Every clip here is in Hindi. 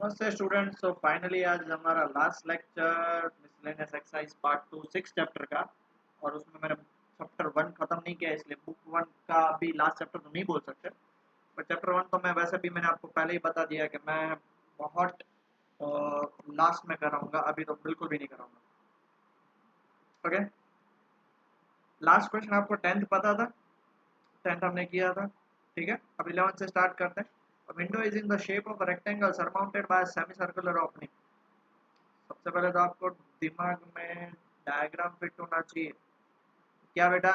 नमस्ते स्टूडेंट्स। तो फाइनली आज हमारा last lecture miscellaneous exercise part 2 6 chapter का, और उसमें मैंने चैप्टर 1 खत्म नहीं किया, इसलिए बुक 1 का भी लास्ट चैप्टर तो नहीं बोल सकते, बट चैप्टर 1 तो मैं वैसे भी मैंने आपको पहले ही बता दिया कि मैं बहुत लास्ट में कराऊंगा, अभी तो बिल्कुल भी नहीं कराऊंगा। ओके, लास्ट क्वेश्चन आपको 10th पता था, 10th हमने किया था, ठीक है। अब 11th से स्टार्ट करते हैं। Window is in the shape of rectangle surmounted bye semi circular opening. सबसे पहले तो आपको दिमाग में डायग्राम फिट होना चाहिए। क्या बेटा?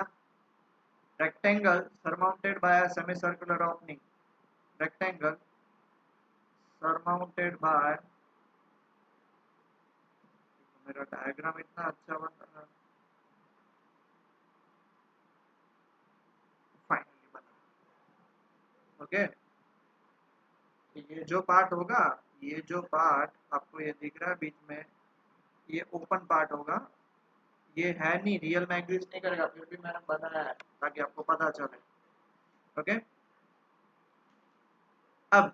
Rectangle surmounted bye semi circular opening. Rectangle surmounted bye, मेरा डायग्राम इतना अच्छा बना, फाइनली बना। ओके, ये जो पार्ट होगा, ये जो पार्ट आपको ये दिख रहा है बीच में, ये ओपन पार्ट होगा। ये है नहीं, रियल में एग्जिस्ट नहीं करेगा, फिर भी मैंने बनाया है ताकि आपको पता चले। ओके, अब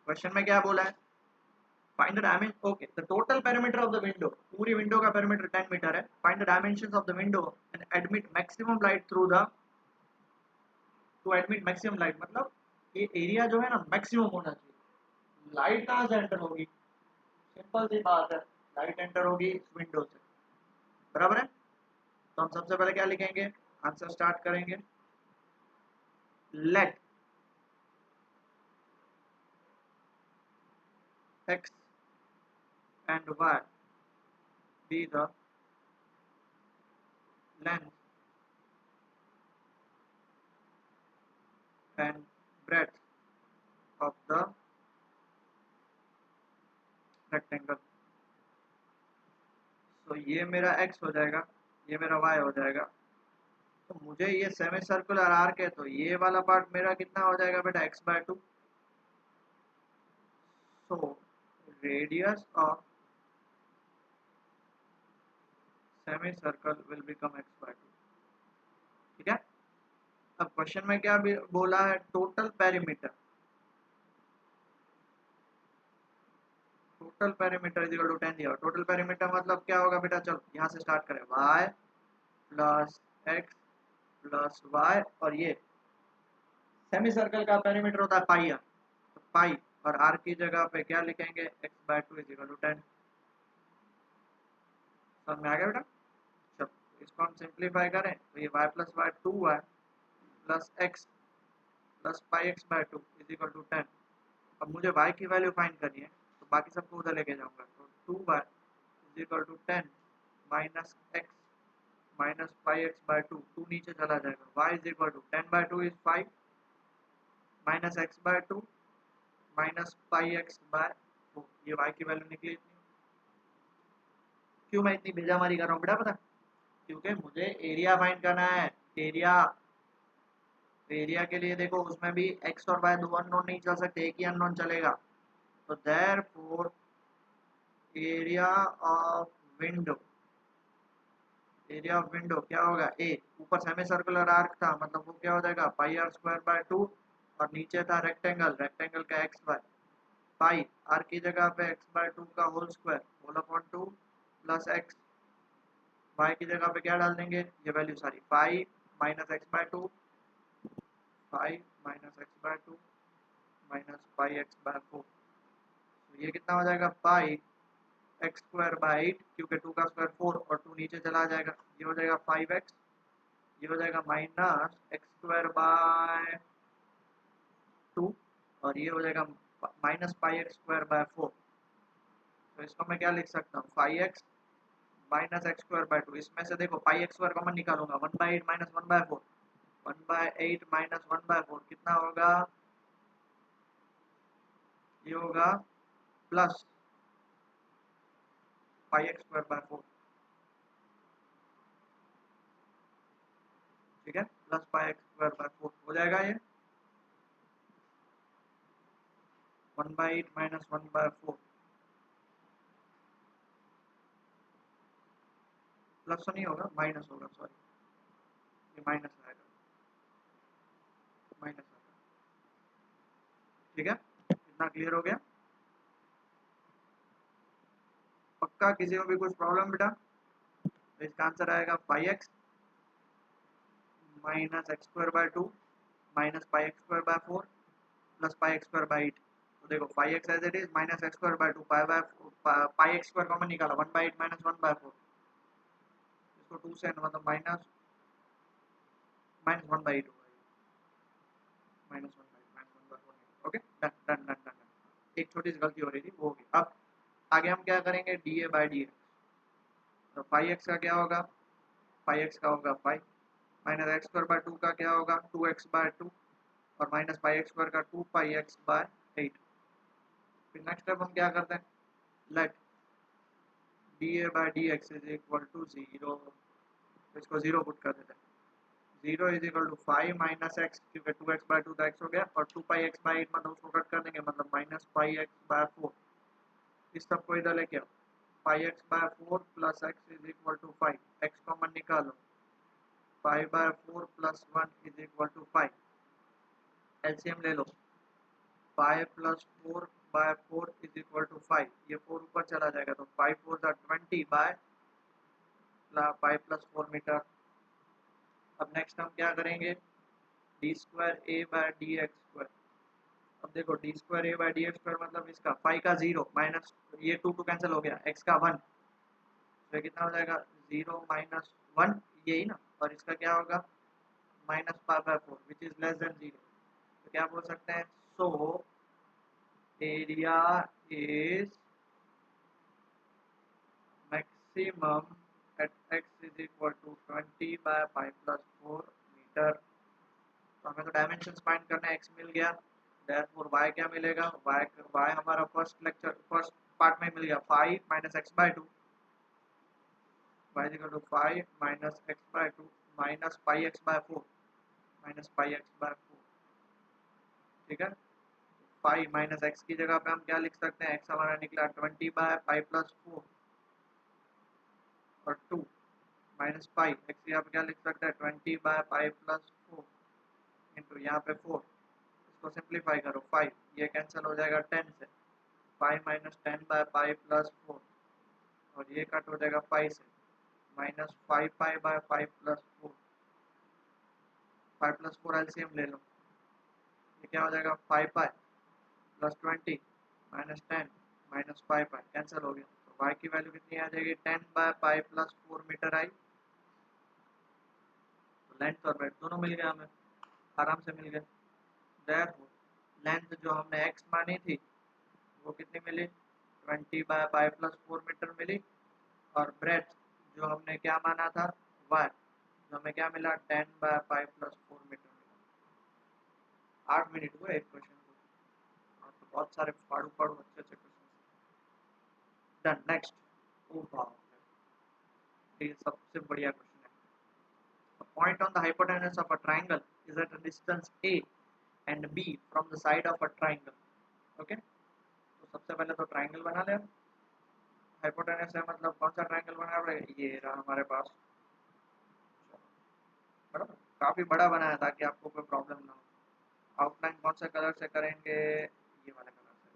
क्वेश्चन में क्या बोला है? Find the dimension. Okay, the total perimeter of the window, पूरी विंडो का पेरीमीटर 10 मीटर है। Find the dimensions of the window and admit maximum light through the, to admit maximum light मतलब ये एरिया जो है ना मैक्सिमम होना चाहिए। लाइट कहाँ से एंटर होगी? सिंपल सी बात है, लाइट एंटर होगी इस विंडो से, बराबर है। तो हम सबसे पहले क्या लिखेंगे, आंसर स्टार्ट करेंगे। Let x and y be the length and breadth of the rectangle. तो ये मेरा x हो जाएगा, ये मेरा y हो जाएगा। तो मुझे ये सेमी सर्कुलर आर्क है, तो ये वाला पार्ट मेरा कितना हो जाएगा बेटा? x/2। So radius of semicircle will become x/2, ठीक है। अब क्वेश्चन में क्या बोला है? Total perimeter, total perimeter is equal to 10 दिया। टोटल पेरीमीटर मतलब क्या होगा बेटा? चलो यहाँ से स्टार्ट करें। y plus x plus y, और ये सेमी सर्कल का पेरीमीटर होता है पाई आर, तो पाई और आर की जगह पे क्या लिखेंगे? x/2 is equal to 10। समझ में आ गया बेटा? चलो इसको हम सिंप्लीफाई करें तो ये y plus y 2y plus x plus pi x/2 is equal to 10। अब मुझे y की वैल्यू फाइंड करनी है, तो बाकी सबको उधर लेके जाऊंगा। तो 2y is equal to 10 minus x minus pi x/2, 2 नीचे चला जाएगा। y is equal to 10/2 is 5 minus x/2 minus pi x/4। ये y की वैल्यू निकली इतनी। क्यों मैं इतनी भेजामारी कर रहा हूँ बेटा? पता, क्योंकि मुझे एरिया फाइंड करना है। एरिया, एरिया के लिए देखो उसमें भी x और y दो अननोन नहीं चल सकते, एक ही अननोन चलेगा। तो therefore area of window, area of window क्या होगा? ए, ऊपर सेमी सर्कुलर आर्क था मतलब वो क्या हो जाएगा? पाई आर स्क्वायर बाय 2, और नीचे था रेक्टेंगल, रेक्टेंगल का एक्स वाई, पाई आर की जगह पे x/2 का whole square whole upon 2 plus x, y की जगह पे क्या डाल देंगे? ये वैल्यू सारी 5 minus x/2, 5 minus x/2 minus pi x/4। तो ये कितना हो जाएगा? पाई एक्स स्क्वायर बाई 8, क्योंकि 2 का स्क्वायर 4 और 2 नीचे चला जाएगा। ये हो जाएगा 5x, ये हो जाएगा माइनस एक्स स्क्वायर बाय 2, और ये हो जाएगा minus pi x square by 4। तो इसको मैं क्या लिख सकता हूँ? 5x minus x square by 2। इसमें से देखो पाई एक्स स्क्वायर कॉमन निकालूंगा, 1/8 माइनस 1/4, 1/8 माइनस 1/4 कितना होगा? ये होगा plus pi x square by 4, ठीक है। Plus pi x square by 4 हो जाएगा ये 1/8 माइनस 1/4। प्लस तो नहीं होगा, माइनस होगा, सॉरी, ये माइनस आएगा, माइनस आएगा, ठीक है। इतना क्लियर हो गया? पक्का किसी को भी कुछ प्रॉब्लम बेटा? तो इसका आंसर आएगा 5x minus x square by 2 minus pi x square by 4 plus pi x square by 8। तो देखो 5x as it is minus x square by 2 pi x square common निकाला 1 बाई 8 माइनस 1 बाय 4, इसको 2 से मतलब माइनस माइनस 1 बाई 8 होगा, minus 1 by minus 1 by 4। Okay done done done done. एक छोटी सी गलती हो रही थी वो होगी। अब आगे हम क्या करेंगे, D A by d x. तो 5x का क्या होगा, 5x का होगा 5 माइनस एक्स स्क्वायर बाय 2 का क्या होगा 2x बाय 2 और माइनस पाई एक्स स्क्वायर का 2 पाई एक्स बाय 8। फिर नेक्स्ट स्टेप हम क्या करते हैं, let d A by d x is equal to 0, इसको 0 पुट कर देते हैं। 0 is equal to 5 minus x, क्योंकि 2x बाय 2 का x हो गया, और 2 पाई एक्स बाय 8 मतलब उसको कट कर देंगे, मतलब माइनस पाई एक्स बाय 4। इस सब को इधर लेके आओ, pi x by 4 plus x is equal to 5, x common निकालो, 5 by 4 plus 1 is equal to 5। LCM ले लो, 5 plus 4 by 4 is equal to 5, ये 4 ऊपर चला जाएगा तो 5 4 जा 20 बाय 5 प्लस 4 मीटर। अब नेक्स्ट हम क्या करेंगे, डी स्क्वायर ए बाय डी एक्स स्क्वायर। अब देखो डी स्क्वायर ए बाय डी एक्स स्क्वायर मतलब इसका 5 का 0 माइनस ये 2 कैंसिल हो गया, x का 1, तो कितना हो जाएगा 0 माइनस 1, यही ना, और इसका क्या होगा minus 5 by 4 which is less than 0। तो क्या बोल सकते हैं, so area is maximum at x is equal to 20 by 5 plus 4 metre. तो हमें तो डायमेंशंस फाइंड करना है, x मिल गया, therefore y क्या मिलेगा, y हमारा फर्स्ट पार्ट में मिल गया 5 minus x by 2, y is equal to 5 minus x by 2 minus pi x by 4, minus pi x by 4। ठीक है, 5 माइनस एक्स की जगह पे हम क्या लिख सकते हैं, x हमारा निकला 20 बाय 5 प्लस 4 और 2 माइनस 5, एक्स यहाँ पे क्या लिख सकते हैं 20 बाय 5 प्लस 4 इंटू यहाँ पे 4, इसको सिंप्लीफाई करो 5, ये कैंसिल हो जाएगा 10 से, 5 माइनस 10 बाय 5 प्लस 4 और ये कट हो जाएगा 5 से, minus 5 pi by 5 plus 4, 5 plus 4 LCM ले लो, ये क्या हो जाएगा 5 पाई प्लस 20 माइनस 10 माइनस 5 पाई, कैंसिल हो गया, तो y की वैल्यू कितनी आ जाएगी 10 बाय 5 प्लस 4 मीटर आई। तो लेंथ और ब्रेड्थ दोनों मिल गया, हमें आराम से मिल गए। देयरफॉर लेंथ जो हमने x मानी थी वो कितनी मिली 20 बाय 5 प्लस 4 मीटर मिली, और ब्रेड्थ जो हमने क्या माना था y, जो हमें क्या मिला 10 बाय 5 प्लस 4 मीटर मिला। 8 मिनट हुए एक क्वेश्चन को, तो बहुत सारे पढ़ू पढ़ू अच्छे अच्छे question. Done next, oh wow, ये सबसे बढ़िया क्वेश्चन है। A point on the hypotenuse of a triangle is at a distance a and b from the side of a triangle. Okay, तो सबसे पहले तो ट्राइंगल बना ले। हाइपोटेनस है मतलब कौन सा ट्राइंगल बना रहे, ये रहा हमारे पास, बराबर काफी बड़ा बनाया ताकि आपको कोई प्रॉब्लम ना हो। आउटलाइन कौन से कलर से करेंगे, ये वाले कलर से।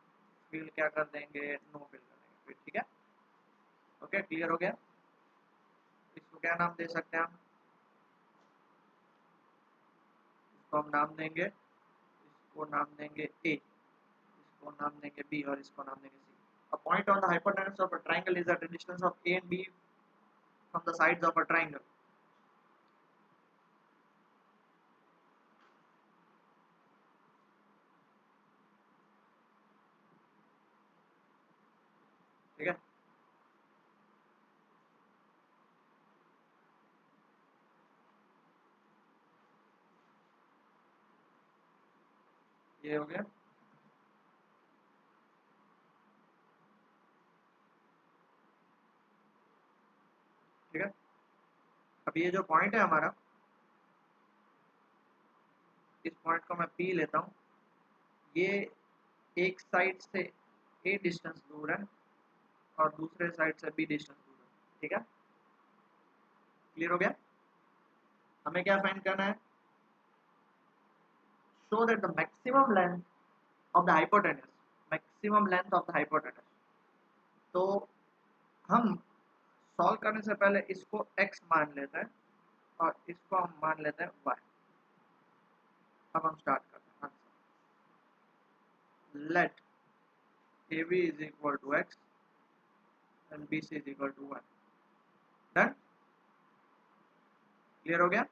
फिल क्या कर देंगे, नो फिल कर देंगे फिर, ठीक है। ओके क्लियर हो गया। इसको क्या नाम दे सकते हैं हम, इसको हम नाम देंगे, इसको नाम देंगे ए, इसको नाम देंगे बी और इसको नाम देंगे सी। A point on the hypotenuse of a triangle is at a distance of a and b from the sides of a triangle. ठीक है, ये हो गया। ठीक है, अब ये जो पॉइंट है हमारा, इस पॉइंट को मैं पी लेता हूँ, ये एक साइड से ए डिस्टेंस दूर है और दूसरे साइड से बी डिस्टेंस दूर है। ठीक है, क्लियर हो गया। हमें क्या फाइंड करना है, show that the maximum length of the hypotenuse, maximum length of the hypotenuse. तो हम सॉल्व करने से पहले इसको x मान लेते हैं और इसको हम मान लेते हैं y। अब हम स्टार्ट करते हैं। Let AB is equal to x and BC is equal to y। Done, clear हो गया।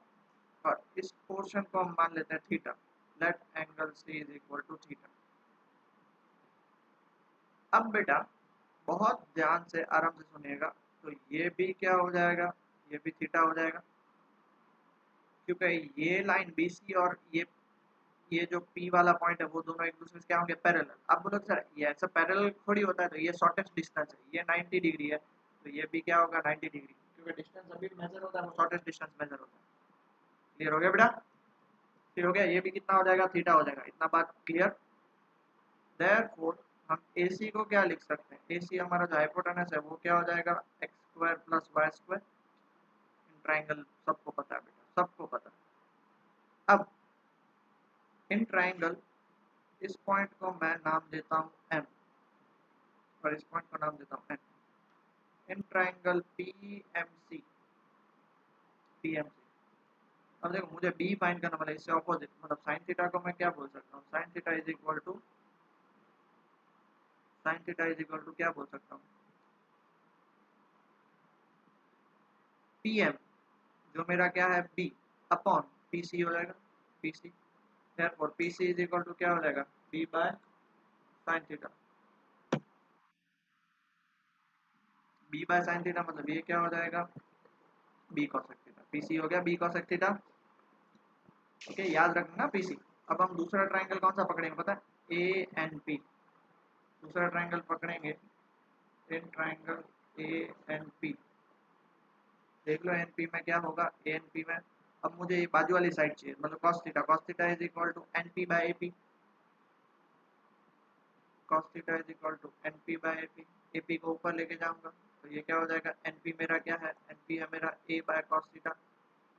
और इस पोर्शन को हम मान लेते हैं theta. Let angle C is equal to theta. अब बेटा बहुत ध्यान से आराम से सुनिएगा, तो ये भी क्या हो जाएगा, ये भी थीटा हो जाएगा, क्योंकि ये लाइन BC और ये जो P वाला पॉइंट है वो दोनों एक दूसरे से क्या होंगे, पैरेलल। आप बोलोगे सर ये ऐसा पैरेलल थोड़ी होता है, तो ये शॉर्टेस्ट डिस्टेंस है, ये 90 डिग्री है, तो ये भी क्या होगा 90 डिग्री, क्योंकि डिस्टेंस अभी मेजर होता है वो शॉर्टेस्ट डिस्टेंस मेजर होता है। क्लियर हो गया बेटा, क्लियर हो गया। ये भी कितना हो जाएगा, थीटा हो जाएगा। इतना बात क्लियर। देयरफॉर हम AC को क्या लिख सकते हैं, AC हमारा जो हाइपोटेनस है वो क्या हो जाएगा, x square plus y square. In triangle सबको पता है बेटा, सबको पता है। अब इन ट्राइंगल इस पॉइंट को मैं नाम देता हूँ M और इस पॉइंट को नाम देता हूँ N। इन ट्राइंगल PMC, अब देखो मुझे B फाइंड करना, मतलब इससे ऑपोजिट, मतलब साइन थीटा को मैं क्या बोल सकता हूँ, sine theta is equal to क्या बोल सकता हूँ, PM जो मेरा क्या है B अपॉन PC हो जाएगा, PC। therefore PC is equal to क्या हो जाएगा, B by sine theta. B by sine theta मतलब ये क्या हो जाएगा, B cosec थीटा। PC हो गया B cosec थीटा। ओके, याद रखना PC। अब हम दूसरा ट्राइंगल कौन सा पकड़ेंगे पता है, ANP। दूसरा ट्राइंगल पकड़ेंगे इन ट्राइंगल ANP। देख लो एनपी में क्या होगा, एएनपी में अब मुझे ये बाजू वाली साइड चाहिए, मतलब cos theta is equal to NP by AP. cos theta is equal to NP by AP. AP को ऊपर लेके जाऊंगा तो ये क्या हो जाएगा, एनपी मेरा क्या है, एनपी है मेरा ए बाय cos थीटा,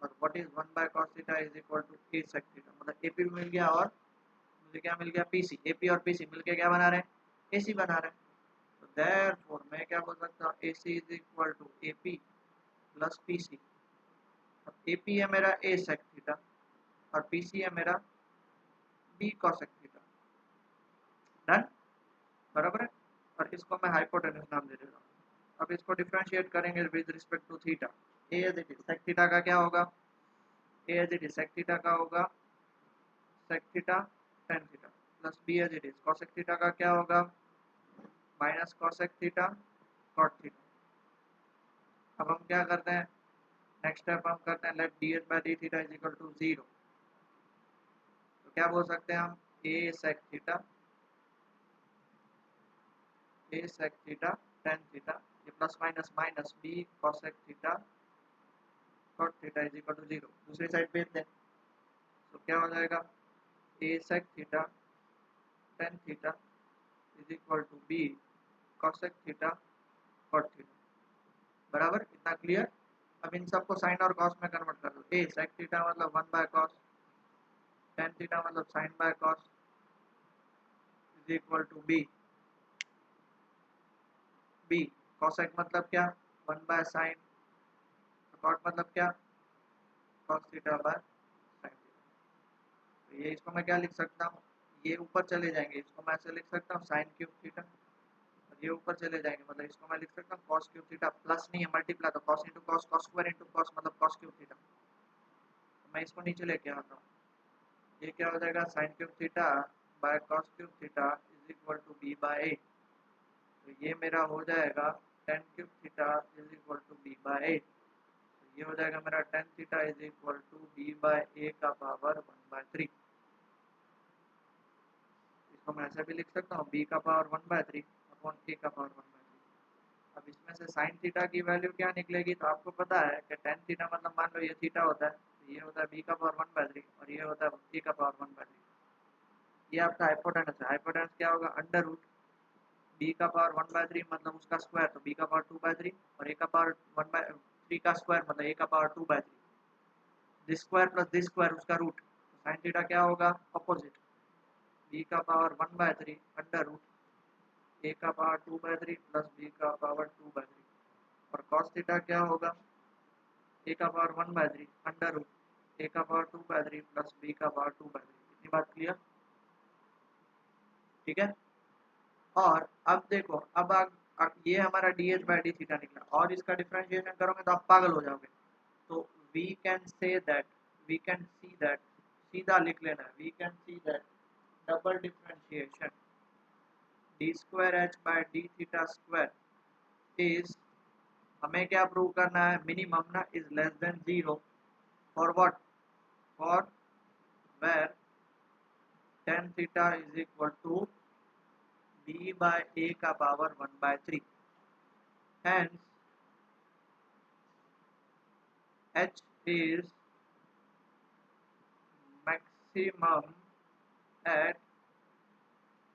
और what is 1 by cos theta is equal to a sec theta. मतलब एपी भी मिल गया और मुझे क्या मिल गया, पीसी। एपी और पीसी मिलके क्या बना रहे हैं, एसी बना रहे हैं। तो देयरफॉर मैं क्या बोल सकता हूँ, AC is equal to AP plus PC. AP है मेरा ए sec थीटा और पीसी है मेरा बी cosec थीटा। डन, बराबर है। और इसको मैं हाइपोटेनस नाम दे देता हूँ। अब इसको डिफरेंशिएट करेंगे with respect to theta. A as it is sec theta का क्या होगा, A as it is sec theta का होगा sec theta tan theta, plus B as it is cosec theta का क्या होगा, minus cosec theta cot theta. अब हम क्या करते हैं, नेक्स्ट स्टेप हम करते हैं, let d h by d theta is equal to 0। तो क्या बोल सकते हैं हम, a sec theta, a sec theta tan theta, ये plus minus minus b cosec theta cot theta is equal to 0। दूसरी साइड भेज दें तो क्या हो जाएगा, a sec theta tan theta is equal to b cosec theta cot theta. बराबर, इतना क्लियर। अब इन सबको साइन और कॉस में कन्वर्ट कर दो। ए sec थीटा मतलब 1 बाय cos, tan थीटा मतलब sine by cos is equal to b cosec मतलब क्या, 1 बाय साइन, cot मतलब क्या, cos theta by sine theta. तो ये इसको मैं क्या लिख सकता हूँ, ये ऊपर चले जाएंगे, इसको मैं ऐसे लिख सकता हूँ साइन क्यूब थीटा, और ये ऊपर चले जाएंगे, मतलब इसको मैं लिख सकता हूँ cos क्यूब थीटा, प्लस नहीं है मल्टीप्लाई, तो cos into cos, cos square into cos मतलब cos क्यूब थीटा। तो मैं इसको नीचे लेके आता हूँ, ये क्या हो जाएगा, sine cube theta by cos cube theta is equal to B by 8। तो ये मेरा हो जाएगा tan cube theta is equal to B by 8। तो ये हो जाएगा मेरा tan theta is equal to B by A का पावर 1/3। इसको मैं ऐसे भी लिख सकता हूँ, बी का पावर 1/3 अपॉन ए का पावर 1/3। अब इसमें से साइन थीटा की वैल्यू क्या निकलेगी, तो आपको पता है कि tan थीटा मतलब मान लो ये थीटा होता है, तो ये होता है बी का पावर 1/3 और ये होता है ए का पावर 1/3। ये आपका हाइपोटेनस है। हाइपोटेनस क्या होगा, अंडर रूट बी का पावर 1/3 मतलब उसका स्क्वायर, तो बी का पावर 2/3, और ए का पावर 1/3 का स्क्वायर मतलब ए का power 2/3। This square plus this square उसका रूट, साइन थीटा क्या होगा, अपोजिट, बी का पावर 1/3 अंडर रूट ए का पावर 2/3 प्लस बी का पावर 2/3। और cos थीटा क्या होगा, a का पावर 1/3 अंडर रूट a का पावर 2/3 प्लस b का पावर 2/3। इतनी बात क्लियर, ठीक है। और अब देखो, अब ये हमारा dh बाई डी थीटा निकला, और इसका डिफरेंशिएशन करोगे तो आप पागल हो जाओगे। तो we can say that, we can see that, सीधा लिख लेना है, we can see that double differentiation d square h by d theta square is, हमें क्या प्रूव करना है, मिनिमम ना, is less than zero for what, for where tan theta is equal to b by a का power 1/3। Hence h is maximum at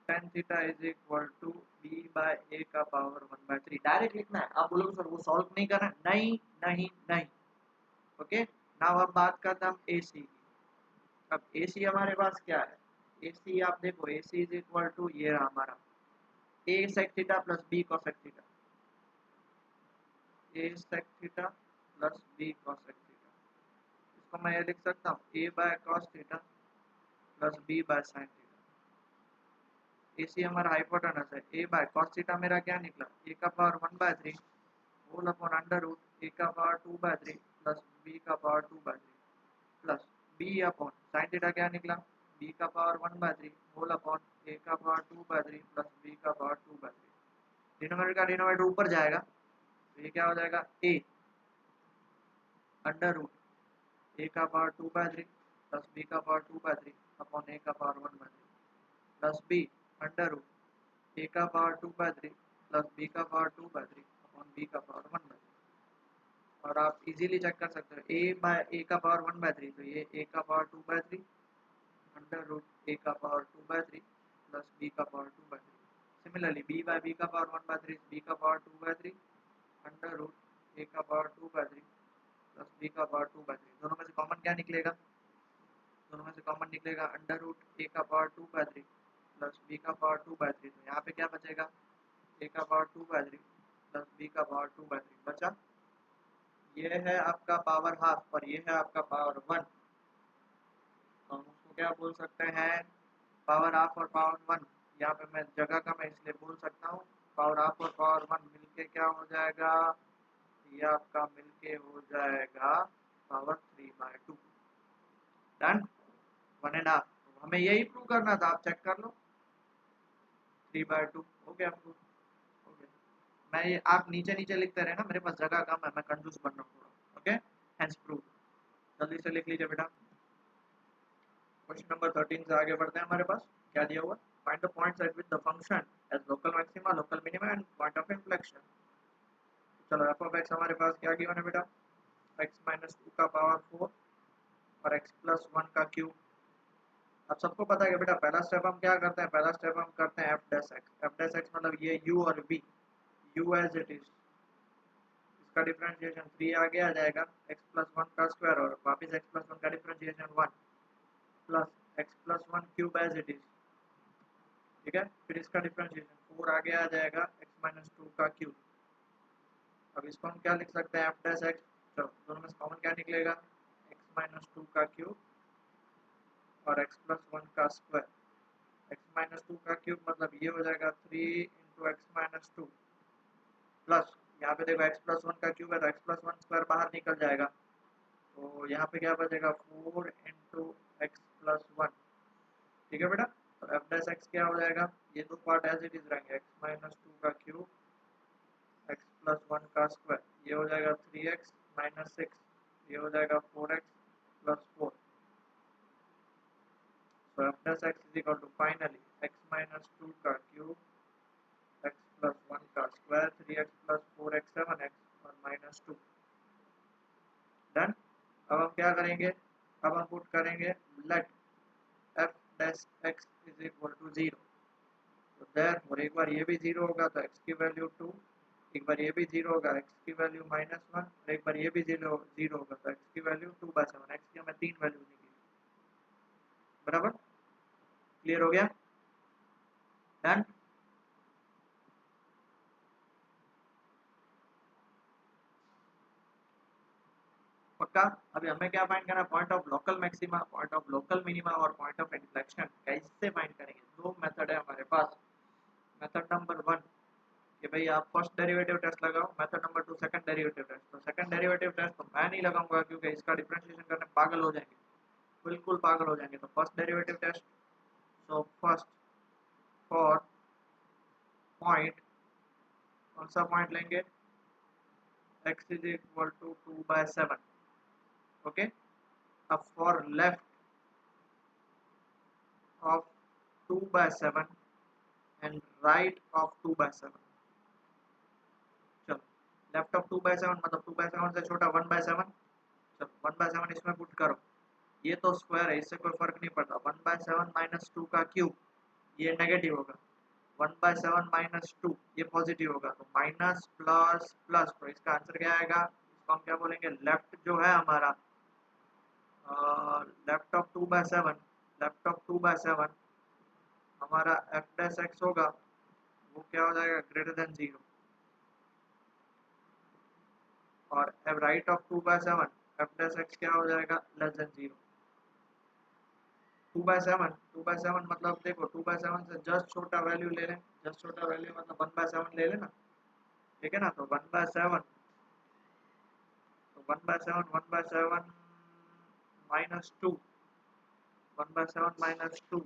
tan theta is equal to b by a का पावर 1/3। डायरेक्ट लिखना है। आप बोलोगे सर वो सॉल्व नहीं करना, नहीं नहीं नहीं, ओके। नाउ अब बात करते हैं हम AC की। अब AC हमारे पास क्या है, AC आप देखो, AC इज इक्वल टू ये रहा हमारा a sec थीटा plus b cos sec theta, a sec थीटा plus b cos sec theta. इसको मैं ये लिख सकता हूँ a by cos theta plus b by sin theta. AC हमारा हाइपोटेनस है, a बाय cos थीटा मेरा क्या निकला, a का power 1/3 whole upon under root a का पावर 2/3 प्लस b का power 2/3 plus b upon sin theta क्या निकला, b का पावर 1/3 होल अपॉन a का पावर 2/3 प्लस b का पावर 2/3। डिनोमिनेटर का डिनोमिनेटर ऊपर जाएगा तो ये क्या हो जाएगा, a अंडर रूट a का पावर 2/3 प्लस b का पावर 2/3 अपॉन a का power 1/3 plus b under root a का पावर 2/3 प्लस b का पावर 2/3 अपॉन b का पावर 1/3। और आप इजीली चेक कर सकते हो, a बाय a का पावर 1/3 तो ये a का पावर 2/3 अंडर रूट a का पावर 2/3 प्लस b का power 2/3। Similarly b by b का पावर 1/3 b का पावर 2/3 अंडर रूट a का पावर 2/3 प्लस b का पावर 2/3। दोनों में से कॉमन क्या निकलेगा, दोनों में से कॉमन निकलेगा अंडर रूट a का पावर 2/3 प्लस b का पावर 2/3। तो यहाँ पे क्या बचेगा, a का पावर 2/3 प्लस b का पावर 2/3 बचा। ये है आपका पावर हाफ और ये है आपका पावर 1। तो हम उसको क्या बोल सकते हैं, पावर हाफ और पावर 1। यहाँ पे मैं जगह का मैं इसलिए बोल सकता हूँ, पावर हाफ और पावर 1 मिलके क्या हो जाएगा, ये आपका मिलके हो जाएगा पावर 3/2। डन, 1.5। हमें यही प्रूव करना था, आप चेक कर लो, 3/2 हो गया प्रूव, हो गया। मैं ये आप नीचे नीचे लिखते रहे ना, मेरे पास जगह कम है, मैं कंजूस बन रहा हूँ थोड़ा, ओके। हेंस प्रूव, जल्दी से लिख लीजिए बेटा। क्वेश्चन नंबर 13 से आगे बढ़ते हैं। हमारे पास क्या दिया हुआ, find the points at which the function has local maxima, local minima and point of inflection. चलो एफ ऑफ एक्स हमारे पास क्या गिवन है बेटा, x माइनस 2 का पावर 4 और x प्लस 1 का क्यूब। अब सबको पता है कि बेटा पहला स्टेप हम क्या करते हैं, पहला स्टेप हम करते हैं f dash x. F dash x मतलब ये u और v, u as it is, इसका डिफरेंशिएशन 3 आगे आ जाएगा, x प्लस 1 का स्क्वायर और वापस x प्लस 1 का differentiation 1 plus x plus 1 cube as it is, ठीक है। फिर इसका डिफरेंशिएशन 4 आगे आ जाएगा, x माइनस 2 का क्यूब। अब इसको हम क्या लिख सकते हैं, एफ डैश एक्स। चलो दोनों में से कॉमन क्या निकलेगा, x माइनस 2 का क्यूब और x प्लस 1 का स्क्वायर। x माइनस 2 का क्यूब मतलब ये हो जाएगा 3 इंटू एक्स माइनस 2 प्लस, यहाँ पे देखो x प्लस 1 का क्यूब है तो x प्लस 1 स्क्वायर बाहर निकल जाएगा, तो यहाँ पे क्या बचेगा 4 इंटू एक्स प्लस 1, ठीक है बेटा। तो एफ डैश एक्स क्या हो जाएगा, ये दो पार्ट एज इट इज रहेंगे, x माइनस 2 का क्यूब x प्लस 1 का स्क्वायर, ये हो जाएगा 3x माइनस 6, ये हो जाएगा 4x plus 4। So f dash x is equal to finally x minus 2 का क्यूब x प्लस 1 का square 3x plus 4x 7x और माइनस 2। डन। अब हम क्या करेंगे, अब हम पुट करेंगे let f dash x is equal to 0। तो देयरफॉर एक बार ये भी 0 होगा तो x की वैल्यू 2, एक बार ये भी 0 होगा x की वैल्यू -1 और एक बार ये भी 0 होगा तो x की वैल्यू 2/7। x की हमें 3 वैल्यू निकली, बराबर, क्लियर हो गया। डन। पक्का। अभी हमें क्या फाइंड करना है, point of local maxima, point of local minima और पॉइंट ऑफ इन्फ्लेक्शन। कैसे फाइंड करेंगे, दो मेथड है हमारे पास। मेथड नंबर 1 कि भाई आप फर्स्ट डेरिवेटिव टेस्ट लगाओ, method number 2 second derivative test. तो सेकंड डेरिवेटिव टेस्ट तो मैं नहीं लगाऊंगा क्योंकि इसका डिफरेंशिएशन करने पागल हो जाएंगे, बिल्कुल पागल हो जाएंगे। तो first derivative test, so first for point, कौन सा पॉइंट लेंगे, x is equal to 2/7, okay. अब for left of 2/7 and right of 2/7, चलो लेफ्ट ऑफ 2/7 मतलब 2/7 से छोटा 1/7, चलो 1/7 इसमें पुट करो। ये तो स्क्वायर है, इससे कोई फर्क नहीं पड़ता। 1/7 माइनस 2 का क्यूब, ये नेगेटिव होगा। 1/7 माइनस 2 ये पॉजिटिव होगा। तो माइनस प्लस प्लस, तो इसका आंसर क्या आएगा, इसको हम क्या बोलेंगे, लेफ्ट जो है हमारा, लेफ्ट ऑफ 2/7, लेफ्ट ऑफ 2/7 हमारा एफ डैश एक्स होगा, वो क्या हो जाएगा, ग्रेटर देन 0। और right of 2/7 F dash x क्या हो जाएगा, लेस देन 0। 2/7 मतलब देखो 2/7 से जस्ट छोटा वैल्यू ले लें, जस्ट छोटा वैल्यू मतलब 1/7 ले लेना, ठीक है ना। तो 1/7, तो 1/7 1/7 माइनस 2, 1/7 माइनस 2,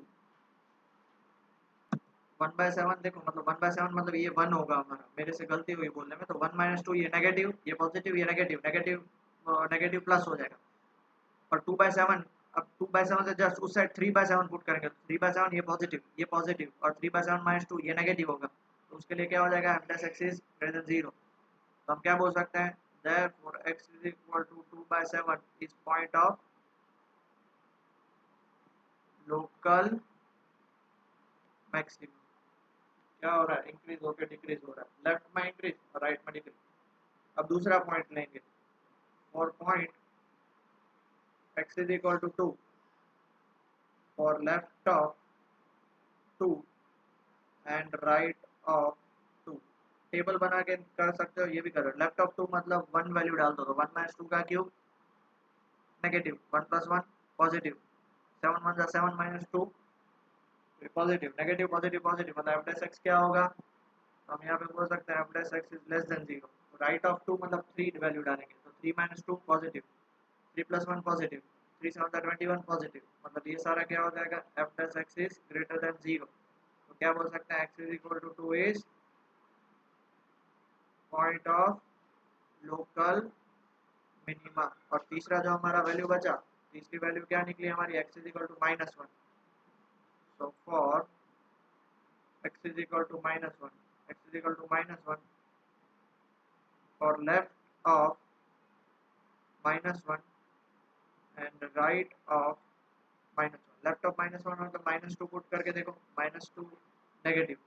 1/7 देखो मतलब 1/7 मतलब ये 1 होगा हमारा, मेरे से गलती हुई बोलने में। तो 1 माइनस 2 ये नेगेटिव, ये पॉजिटिव, ये नेगेटिव, नेगेटिव नेगेटिव प्लस हो जाएगा। और 2/7, अब 2/7 से जस्ट उस साइड 3/7 पुट करेंगे, तो 3/7 ये पॉजिटिव और 3/7 माइनस 2 ये नेगेटिव होगा। तो उसके लिए क्या हो जाएगा, F dash x is greater than 0। तो हम क्या बोल सकते हैं, therefore x is equal to 2/7 is point of local maximum। क्या हो रहा है, इंक्रीज होकर डिक्रीज हो रहा है, लेफ्ट में इंक्रीज और राइट में डिक्रीज। अब दूसरा पॉइंट लेंगे, और point x is equal to 2 for left of 2 and right of 2। Table बना के कर सकते हो, ये भी करो। लेफ्ट ऑफ 2 मतलब 1 वैल्यू डाल दो, तो 1 माइनस 2 का cube negative, 1 plus 1 positive, 7 1 7 minus 2 positive, negative positive positive, मतलब एफ डैश एक्स क्या होगा, तो हम यहाँ पे बोल सकते हैं f dash x is less than 0। Right of 2 मतलब 3 वैल्यू डालेंगे, तो 3 minus 2 positive, 3 plus 1 positive, 3 7 21 positive, मतलब ये सारा क्या हो जाएगा, F dash x is greater than 0। तो क्या बोल सकते हैं, x is equal to 2 is point of local minima. और तीसरा जो हमारा वैल्यू बचा, तीसरी वैल्यू क्या निकली हमारी, x is equal to -1। So for x is equal to -1, x is equal to -1 for left of -1 and right of -1। Left of -1 मतलब -2 पुट करके देखो, -2 नेगेटिव,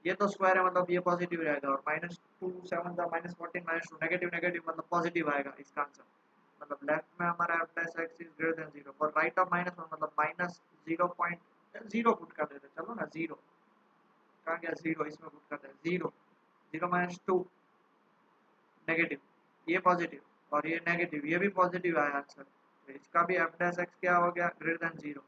ये तो स्क्वायर है मतलब ये पॉजिटिव रहेगा। और -2 7 था -14 -2 नेगेटिव, नेगेटिव मतलब पॉजिटिव आएगा इसका आंसर। मतलब लेफ्ट में हमारा f dash x is greater than 0 और राइट ऑफ -1 मतलब -0.0 पुट कर देते, चलो ना 0 कहाँ गया, 0 इसमें पुट करते हैं, 0 0 -2 नेगेटिव, ये पॉजिटिव और ये नेगेटिव, ये भी पॉजिटिव आया आंसर। तो इसका भी एफ डैश एक्स क्या हो गया, ग्रेटर देन 0।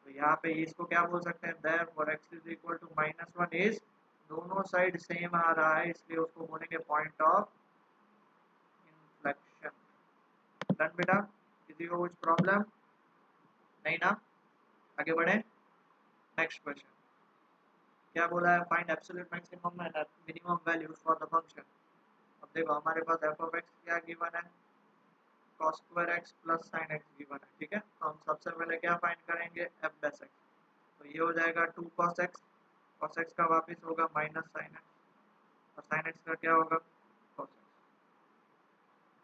तो यहाँ पे इसको क्या बोल सकते हैं, therefore x is equal to -1 is, दोनों साइड सेम आ रहा है इसलिए उसको बोलेंगे पॉइंट ऑफ इन्फ्लेक्शन। डन बेटा, किसी को कुछ प्रॉब्लम नहीं ना, आगे बढ़े। नेक्स्ट क्वेश्चन क्या बोला है, find absolute maximum and minimum values for the function. अब देखो हमारे पास एफ ऑफ एक्स क्या गिवन है, cos square x plus sine x given है, ठीक है। तो हम सबसे पहले क्या फाइंड करेंगे, एफ डैश एक्स। तो ये हो जाएगा 2 cos x, cos x का वापस होगा माइनस साइन एक्स और साइन एक्स का क्या होगा, cos x,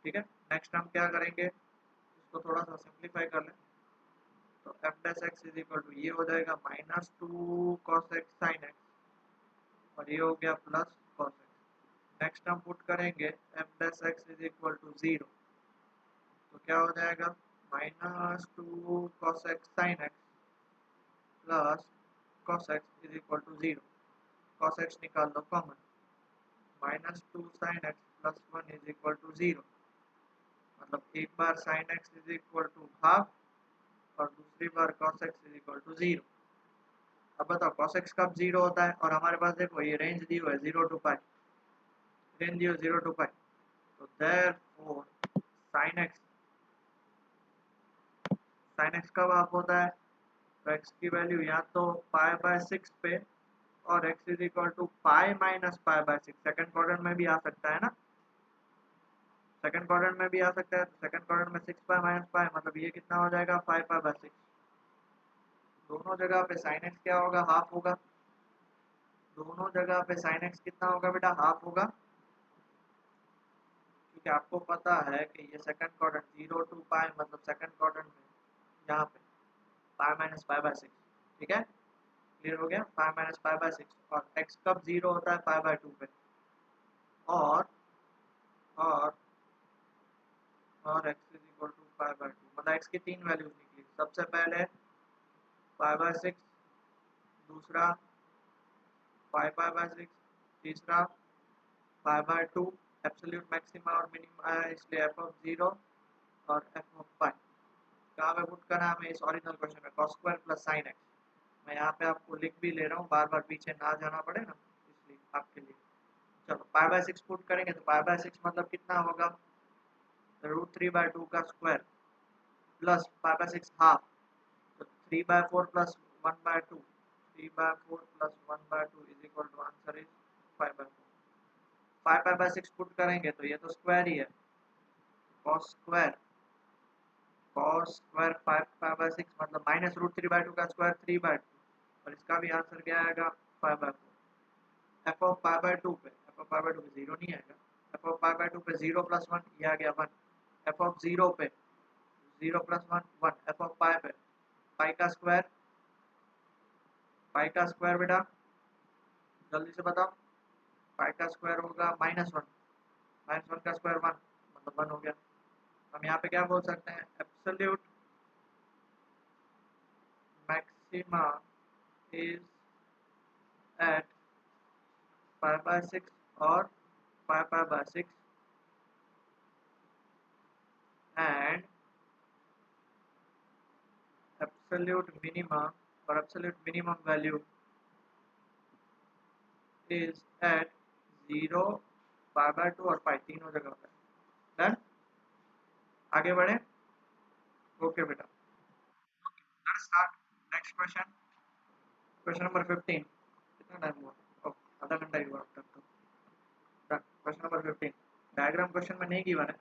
ठीक है। नेक्स्ट हम क्या करेंगे, इसको थोड़ा सा सिंप्लीफाई कर लें। तो f dash x is equal to ये हो जाएगा -2 cos x साइन एक्स और ये हो गया प्लस cos x। नेक्स्ट हम पुट करेंगे f dash x is equal to 0, तो क्या हो जाएगा, -2 cos x sin x plus cos x is equal to 0। cos x निकाल दो common, -2 sin x plus 1 is equal to 0। मतलब एक बार sine x is equal to half और दूसरी बार cos x is equal to 0। अब बताओ कॉस एक्स कब 0 होता है, और हमारे पास देखो ये रेंज दी हुई है 0 टू पाई, रेंज दी हुई 0 टू पाई, तो देयरफॉर साइन एक्स कब हाफ होता है, तो एक्स की वैल्यू या तो पाई बाय 6 पे और x is equal to pi minus pi by 6, second quadrant में भी आ सकता है ना, सेकंड क्वाड्रेंट में भी आ सकता है, तो सेकंड क्वाड्रेंट में 6 पाई माइनस पाई मतलब ये कितना हो जाएगा 5 पाई बाय 6। दोनों जगह पे साइन एक्स क्या होगा, हाफ होगा, दोनों जगह पे साइन एक्स कितना होगा बेटा, हाफ होगा, क्योंकि आपको पता है कि ये सेकंड क्वाड्रेंट 0 टू पाई मतलब सेकंड क्वाड्रेंट में यहाँ पे पाई माइनस पाई बाय 6, ठीक है, क्लियर हो गया, पाई माइनस पाई बाय 6, और एक्स कब 0 होता है पाई बाय 2 पे, और और और x is equal to pi by 2, मतलब एक्स की तीन वैल्यूज निकली, सबसे पहले पाई बाय 6, दूसरा पाई पाई बाय 6, तीसरा पाई बाय 2, एब्सोल्यूट मैक्सिमा और मिनिमा है इसलिए एफ ऑफ 0 और एफ ऑफ पाई। कहाँ पे पुट करना है हमें, इस ओरिजिनल क्वेश्चन में cos square plus sine x, मैं यहाँ पे आपको लिख भी ले रहा हूँ, बार बार पीछे ना जाना पड़े ना इसलिए आपके लिए। चलो पाई बाय 6 पुट करेंगे तो पाई बाय 6 मतलब कितना होगा, √3/2 का square plus pi by 6 half, तो 3/4 plus 1/2, 3/4 plus 1/2 is equal to answer is 5/4। 5/6 put करेंगे तो ये तो स्क्वायर ही है, cos स्क्वायर 5/6 मतलब -√3/2 का स्क्वायर 3/2, और इसका भी आंसर क्या आएगा 5/4। एफ ऑफ पाई बाय 2 पे, एफ ऑफ पाई बाय 2 पे 0 नहीं आएगा, एफ ऑफ पाई बाय 2 पे 0 प्लस 1 ये आ गया 1, एफ ऑफ 0 पे 0 प्लस 1 1, एफ ऑफ पाई पे पाई का स्क्वायर बेटा जल्दी से बताओ, पाई का स्क्वायर होगा -1, -1 का स्क्वायर 1 मतलब 1 हो गया। हम यहाँ पे क्या बोल सकते हैं, absolute maxima is at pi by 6 और pi by 6 and absolute minima or absolute minimum value is at 0, pi by 2 और पाई तीनों जगह पे। डन, आगे बढ़े, ओके बेटा, let's start next question, question number 15, कितना टाइम हुआ, ओके आधा घंटा ही हुआ अब तक तो। Done, question number 15 diagram question में नहीं गिवन है,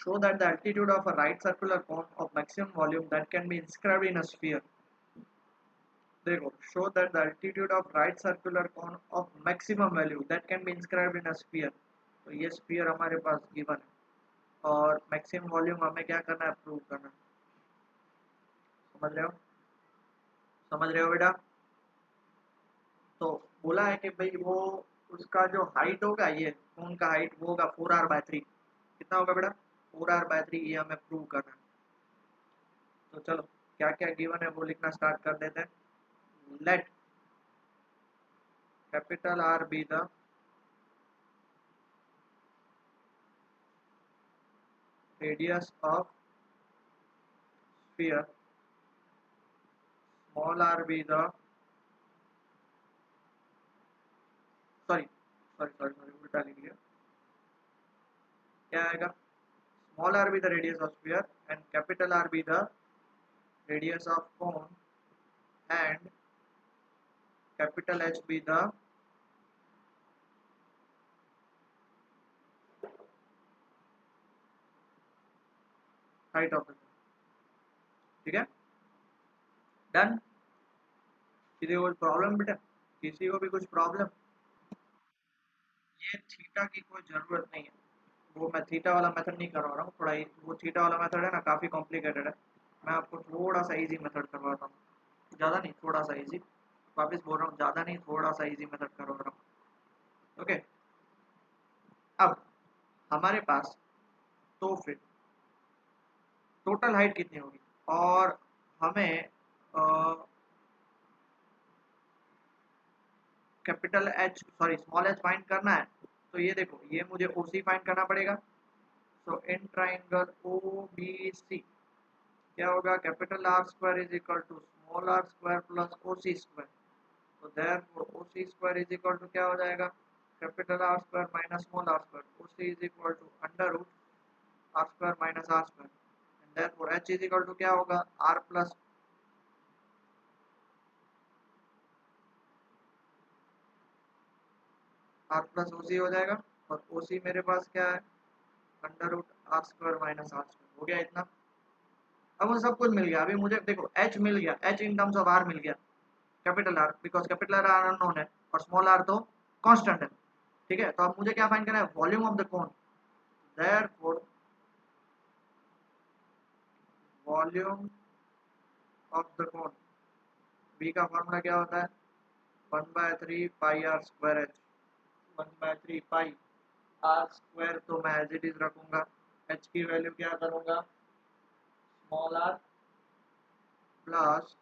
show that the altitude of a right circular cone of maximum volume that can be inscribed in a sphere, देखो show that the altitude of right circular cone of maximum value that can be inscribed in a sphere, तो ये sphere हमारे पास गिवन है और मैक्सिमम वॉल्यूम हमें क्या करना है, प्रूव करना है, समझ रहे हो, समझ रहे हो बेटा। तो बोला है कि भाई वो उसका जो हाइट होगा, ये कोन का हाइट वो होगा 4r/3, कितना होगा बेटा 4r/3, ये हमें प्रूव करना है। तो चलो क्या क्या गिवन है वो लिखना स्टार्ट कर देते हैं। Let capital R be the radius of sphere, small r be the sorry उल्टा लिख लिया, क्या आएगा, small r be the radius of sphere and capital R be the radius of cone and capital H be the height of the cone, ठीक है, डन। किसी को कुछ प्रॉब्लम बेटा, किसी को भी कुछ प्रॉब्लम, ये थीटा की कोई ज़रूरत नहीं है, वो मैं थीटा वाला मेथड नहीं करवा रहा हूँ, थोड़ा वो थीटा वाला मेथड है ना काफ़ी कॉम्प्लिकेटेड है, मैं आपको थोड़ा सा इजी मेथड करवाता हूँ, ज़्यादा नहीं थोड़ा सा इजी, वापस बोल रहा हूँ ज़्यादा नहीं थोड़ा सा इजी मेथड करवा रहा हूँ, ओके। अब हमारे पास तो फिर टोटल हाइट कितनी होगी, और हमें capital H sorry small H find करना है, तो ये देखो ये मुझे ओ सी फाइंड करना पड़ेगा, सो in triangle O B C क्या होगा, capital are square is equal to small R square plus O C square. तो therefore O C square is equal to क्या हो जाएगा, capital are square minus small R square. O C is equal to under root are square minus are square. And therefore H is equal to क्या होगा, आर प्लस ओ सी हो जाएगा। और ओ सी मेरे पास क्या है, under root are square minus are square. हो गया इतना। अब मुझे सब कुछ मिल गया। अभी मुझे देखो एच मिल गया, H in terms of R मिल गया, capital R, because capital R unknown है और स्मॉल आर तो कांस्टेंट है। ठीक है, तो अब मुझे क्या फाइंड करना है, volume of the cone. Therefore volume of the cone, B का फॉर्मूला क्या होता है, 1/3 pi are square H. 1/3 pi are square तो मैं एज इट इज रखूंगा। एच की वैल्यू क्या करूंगा, small R plus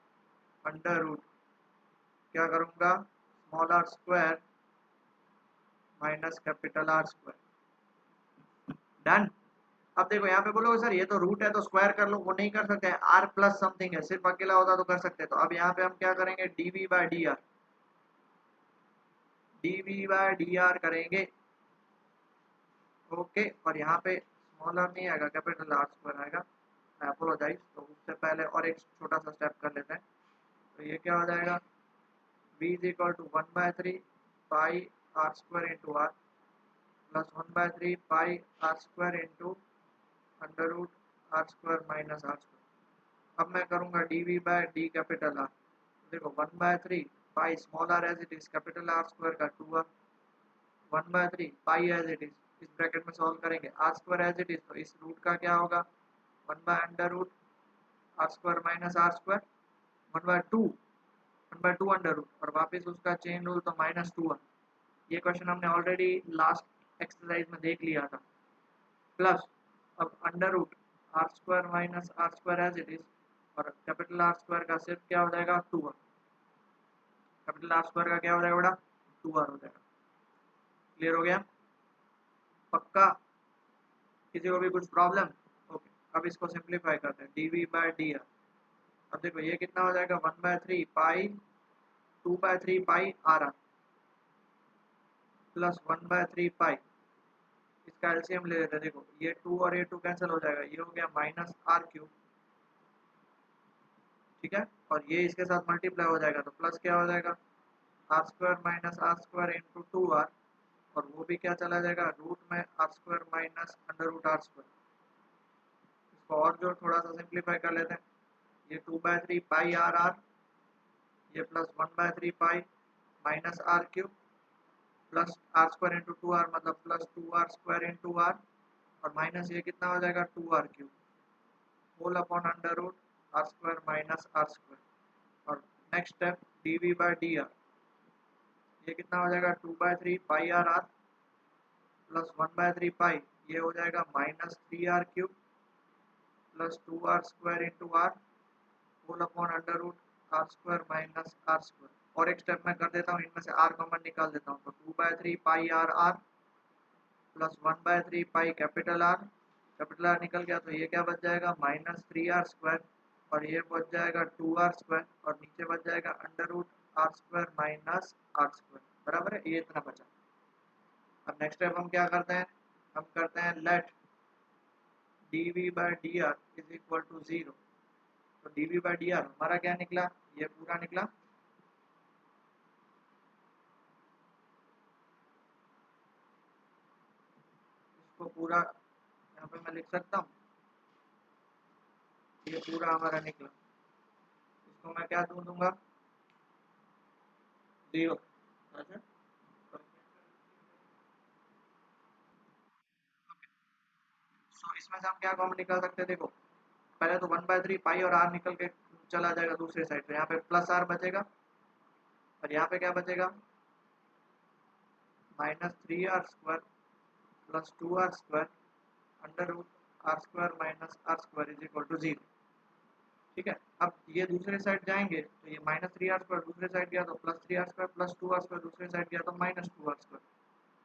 under root क्या करूंगा, small R square minus capital are square. Done. अब देखो यहाँ पे बोलोगे सर ये तो रूट है तो स्क्वायर कर लो, वो नहीं कर सकते हैं, आर प्लस समथिंग है, सिर्फ अकेला होता तो कर सकते हैं। तो अब यहाँ पे हम क्या करेंगे, d v by D r, d v by D r करेंगे। ओके, और यहाँ पे स्मॉल आर नहीं आएगा, कैपिटल आर स्क्वायर आएगा। मैं अपोलोजाइज, तो उससे पहले और एक छोटा सा स्टेप कर लेते हैं। तो ये क्या हो जाएगा, v is equal to 1/3 pi are square into आर plus 1/3 pi are square into under root are square minus are square. अब मैं करूँगा d we by d capital r. देखो 1/3 pi small r as it is, capital are square का 2r, 1/3 pi as it is, इस ब्रैकेट में सॉल्व करेंगे, r square as it is, तो इस रूट का क्या होगा, 1/अंडर root are square minus are square, 1/2 under root, और वापस उसका चेन रूल तो -2r। ये क्वेश्चन हमने ऑलरेडी लास्ट एक्सरसाइज में देख लिया था। प्लस अब under root are square minus are square as it is, और कैपिटल आर स्क्वायर का सिर्फ क्या हो जाएगा, 2r। कैपिटल आर स्क्वायर का क्या हो जाएगा बेटा, 2r हो जाएगा। क्लियर हो गया, पक्का, किसी को भी कुछ प्रॉब्लम। ओके, अब इसको सिंप्लीफाई करते हैं, D we by D R. अब देखो ये कितना हो जाएगा, 1/3 pi 2/3 pi R R plus 1/3 pi, इसका एलसीएम ले लेते हैं। देखो ये 2 और ये 2 कैंसिल हो जाएगा, ये हो गया माइनस आर क्यूब। ठीक है, और ये इसके साथ मल्टीप्लाई हो जाएगा तो प्लस क्या हो जाएगा, R square minus are square into 2r, और वो भी क्या चला जाएगा, रूट में R square minus under root are square. इसको और जो थोड़ा सा सिंप्लीफाई कर लेते हैं, ये 2/3 पाई आर आर, ये plus 1/3 pi minus R cube plus R square into 2r, मतलब plus 2r square into R, और माइनस ये कितना हो जाएगा, 2r cube whole upon under root are square minus are square. और next step D V by D R, ये कितना हो जाएगा, 2/3 pi R R plus 1/3 pi, ये हो जाएगा -3r³ plus 2r square into R whole upon under root are square minus are square. और एक स्टेप में कर देता हूँ, इनमें से r कॉमन निकाल देता हूँ, तो 2/3 pi R R plus 1/3 pi capital R निकल गया, तो ये क्या बच जाएगा, -3r², और ये बच जाएगा 2r², और नीचे बच जाएगा under root are square minus are square. बराबर है, ये इतना बचा। अब नेक्स्ट स्टेप हम क्या करते हैं, हम करते हैं let D V by D R is equal to 0। तो D V by D R हमारा क्या निकला, ये पूरा निकला, इसको पूरा यहाँ पे मैं लिख सकता हूँ, ये पूरा हमारा निकला। इसको मैं क्या दूंगा, 0। अच्छा, तो इसमें से हम क्या कॉमन निकाल सकते हैं, देखो पहले तो 1/3 पाई और आर निकल के चला जाएगा दूसरे साइड पे, यहाँ पे प्लस आर बचेगा, और यहाँ पे क्या बचेगा, -3r² plus 2r² under root are square minus are square is equal to 0। ठीक है, अब ये दूसरे साइड जाएंगे तो ये -3r² दूसरे साइड गया तो +3r² प्लस 2r² दूसरे साइड गया तो -2r²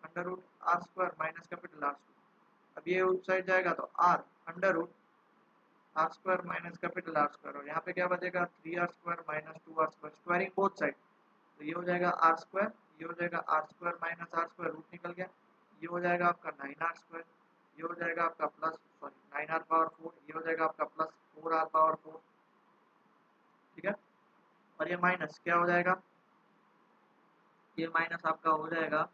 under root are square minus capital are square. अब ये उस साइड जाएगा तो R under root are square minus capital are square, और यहाँ पे क्या बचेगा 3r² minus 2r², squaring both side, तो ये हो जाएगा आर स्क्वायर, ये हो जाएगा R square minus are square, root निकल गया, ये हो जाएगा आपका 9r², ये हो जाएगा आपका प्लस सॉरी 9r⁴, ये हो जाएगा आपका प्लस 4r⁴, ठीक है। और ये माइनस क्या हो जाएगा, ये माइनस आपका हो जाएगा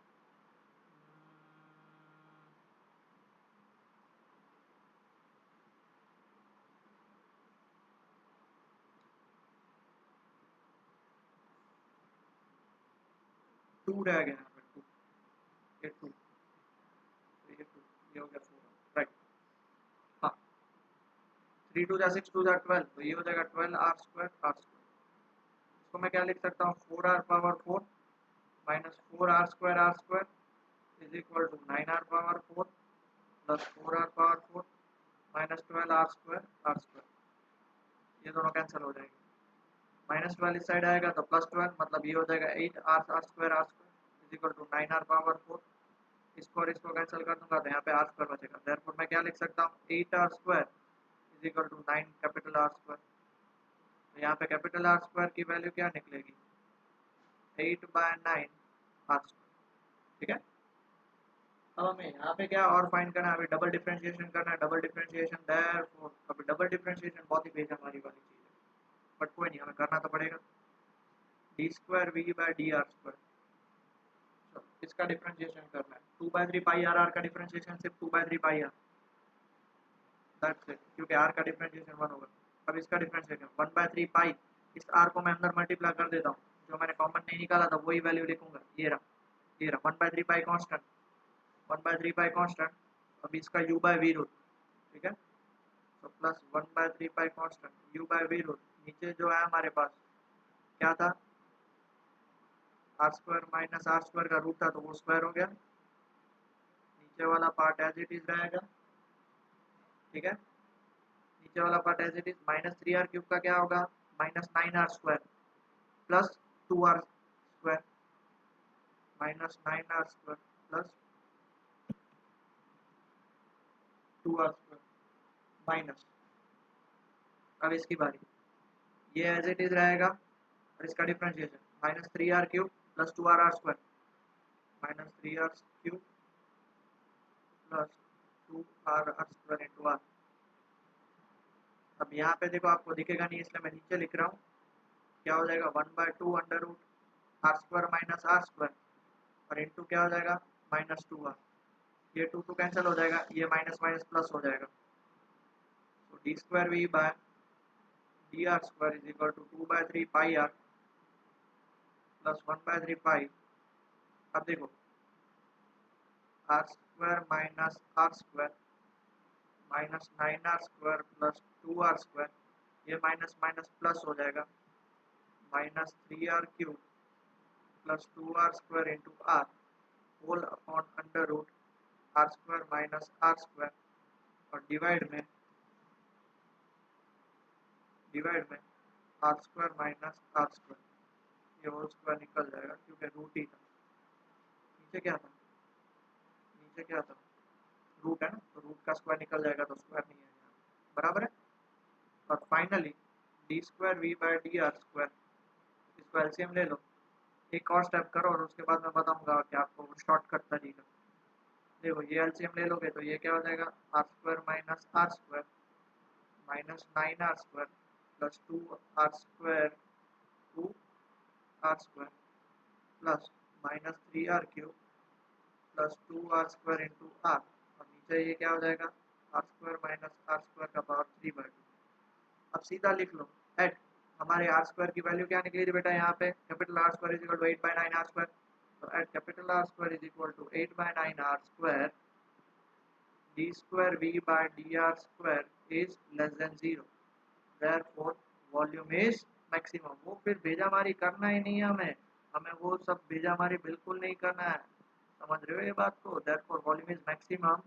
2 रह गया यहाँ पे 2, ये 2, ये 2, ये हो गया 4, राइट। हाँ 3 2 जा 6 2 जा 12, तो ये हो जाएगा 12r² इसको मैं क्या लिख सकता हूँ 4r⁴ minus 4r² is equal to 9r⁴ plus 4r⁴ minus 12r², ये दोनों कैंसिल हो जाएंगे, माइनस 12 इस साइड आएगा तो प्लस 12, मतलब ये हो जाएगा 8r² is equal to 9r⁴, इसको और इसको कैंसिल कर दूंगा तो यहाँ पे r² बचेगा, देयरफॉर मैं क्या लिख सकता हूँ 8r² is equal to 9 capital R², तो यहाँ पे कैपिटल R² की वैल्यू क्या निकलेगी 8/9r², ठीक है। अब हमें यहाँ पे क्या और फाइंड करना है, अभी डबल डिफरेंशिएशन करना है, डबल डिफरेंशिएशन देयरफॉर अभी डबल डिफरेंशिएशन बहुत ही बेजामारी वाली चीज़ है, बट कोई नहीं हमें करना तो पड़ेगा, d²v/dr², इसका डिफरेंशिएशन करना है, 2/3 पाई आर, का डिफरेंशिएशन सिर्फ 2/3 पाई आर, दैट्स इट, क्योंकि r का डिफरेंशिएशन 1 होगा। अब इसका डिफरेंशिएशन 1/3 पाई, इस r को मैं अंदर मल्टीप्लाई कर देता हूँ, जो मैंने कॉमन नहीं निकाला था वही वैल्यू लिखूंगा, ये रहा 1/3 पाई कांस्टेंट, 1/3 पाई कांस्टेंट, अब इसका u/v रूट, ठीक है, तो प्लस 1/3 पाई कांस्टेंट u/v रूट, नीचे जो है हमारे पास क्या था r² माइनस r² का रूट था तो वो स्क्वायर हो गया, नीचे वाला पार्ट एज इट इज रहेगा, ठीक है, नीचे वाला part as it is, minus 3r³ का क्या होगा minus 9r² plus 2r² minus 9r² plus 2r² minus, अब इसकी बारी, ये एज इट इज रहेगा और इसका differentiation minus 3r³ plus 2r² minus 3r³ plus 2r² into R. अब यहाँ पे देखो आपको दिखेगा नहीं इसलिए मैं नीचे लिख रहा हूँ, क्या हो जाएगा 1/2 under root r² minus r² और इंटू क्या हो जाएगा माइनस 2r, ये 2 2 कैंसिल हो जाएगा, ये माइनस माइनस प्लस हो जाएगा, तो d²v/dr² is equal to 2/3 pi r plus 1/3 pi, अब देखो r² minus r² minus 9r² plus 2r², ये माइनस माइनस प्लस हो जाएगा, minus 3r³ plus 2r² into R whole upon under root r² minus r² और डिवाइड में r² माइनस r², ये होल स्क्वायर निकल जाएगा क्योंकि रूट ही था, नीचे क्या था, नीचे क्या था रूट है ना, तो रूट का स्क्वायर निकल जाएगा तो स्क्वायर नहीं है यहाँ, बराबर है। और फाइनली d²v/dr², इसको एलसीएम ले लो, एक और स्टेप करो और उसके बाद मैं बताऊंगा कि आपको शॉर्टकट तरीका, देखो ये एलसीएम ले लोगे तो ये क्या हो जाएगा r² minus r² minus 9r² plus 2r² plus minus 3r³ plus 2r² into R, और नीचे ये क्या हो जाएगा r² माइनस r² का पावर 3/2। अब सीधा लिख लो एट हमारे r² की वैल्यू क्या निकली थी बेटा यहाँ पे capital R² is equal to 8/9r², तो eight capital R² is equal to 8/9r², d²v/dr² is less than 0, therefore volume is maximum। वो फिर भेजामारी करना ही नहीं है हमें, हमें वो सब भेजामारी बिल्कुल नहीं करना है, समझ रहे हो ये बात को, therefore volume is maximum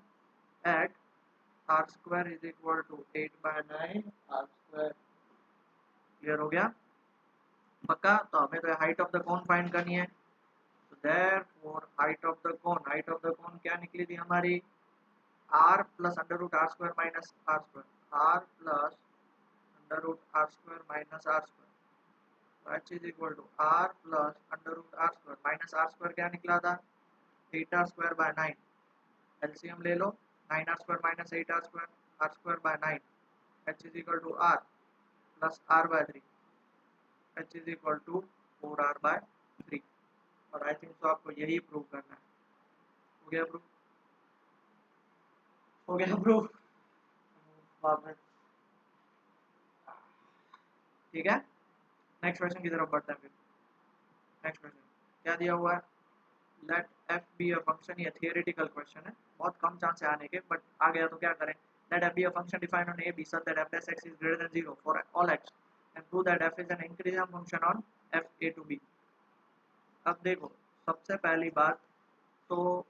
at r² is equal to 8/9r², clear हो गया पक्का। तो हमें तो height of the cone find करनी है, तो therefore height of the cone क्या निकली थी हमारी R plus under root are square minus are square, R plus under root are square minus are square, तो H is equal to R plus under root are square minus are square क्या निकला था, 8r स्क्वायर बाय 9, एलसीएम ले लो, 9r square minus 8r square by 9, H is equal to R plus R by 3, H is equal to 4r by 3। और आई थिंक तो आपको यही प्रूव करना है। हो गया प्रूव, हो गया प्रूव, ठीक है। नेक्स्ट क्वेश्चन की तरफ बढ़ते हैं फिर। नेक्स्ट क्वेश्चन क्या दिया हुआ है, let F be a function, ये थियोरेटिकल क्वेश्चन है, बहुत कम चांस है आने के, बट आ गया तो क्या करें। Let F be a function defined on A B such that F dash x is greater than 0 for all X and prove that F is an increasing function on F A to B. अब देखो सबसे पहली बात तो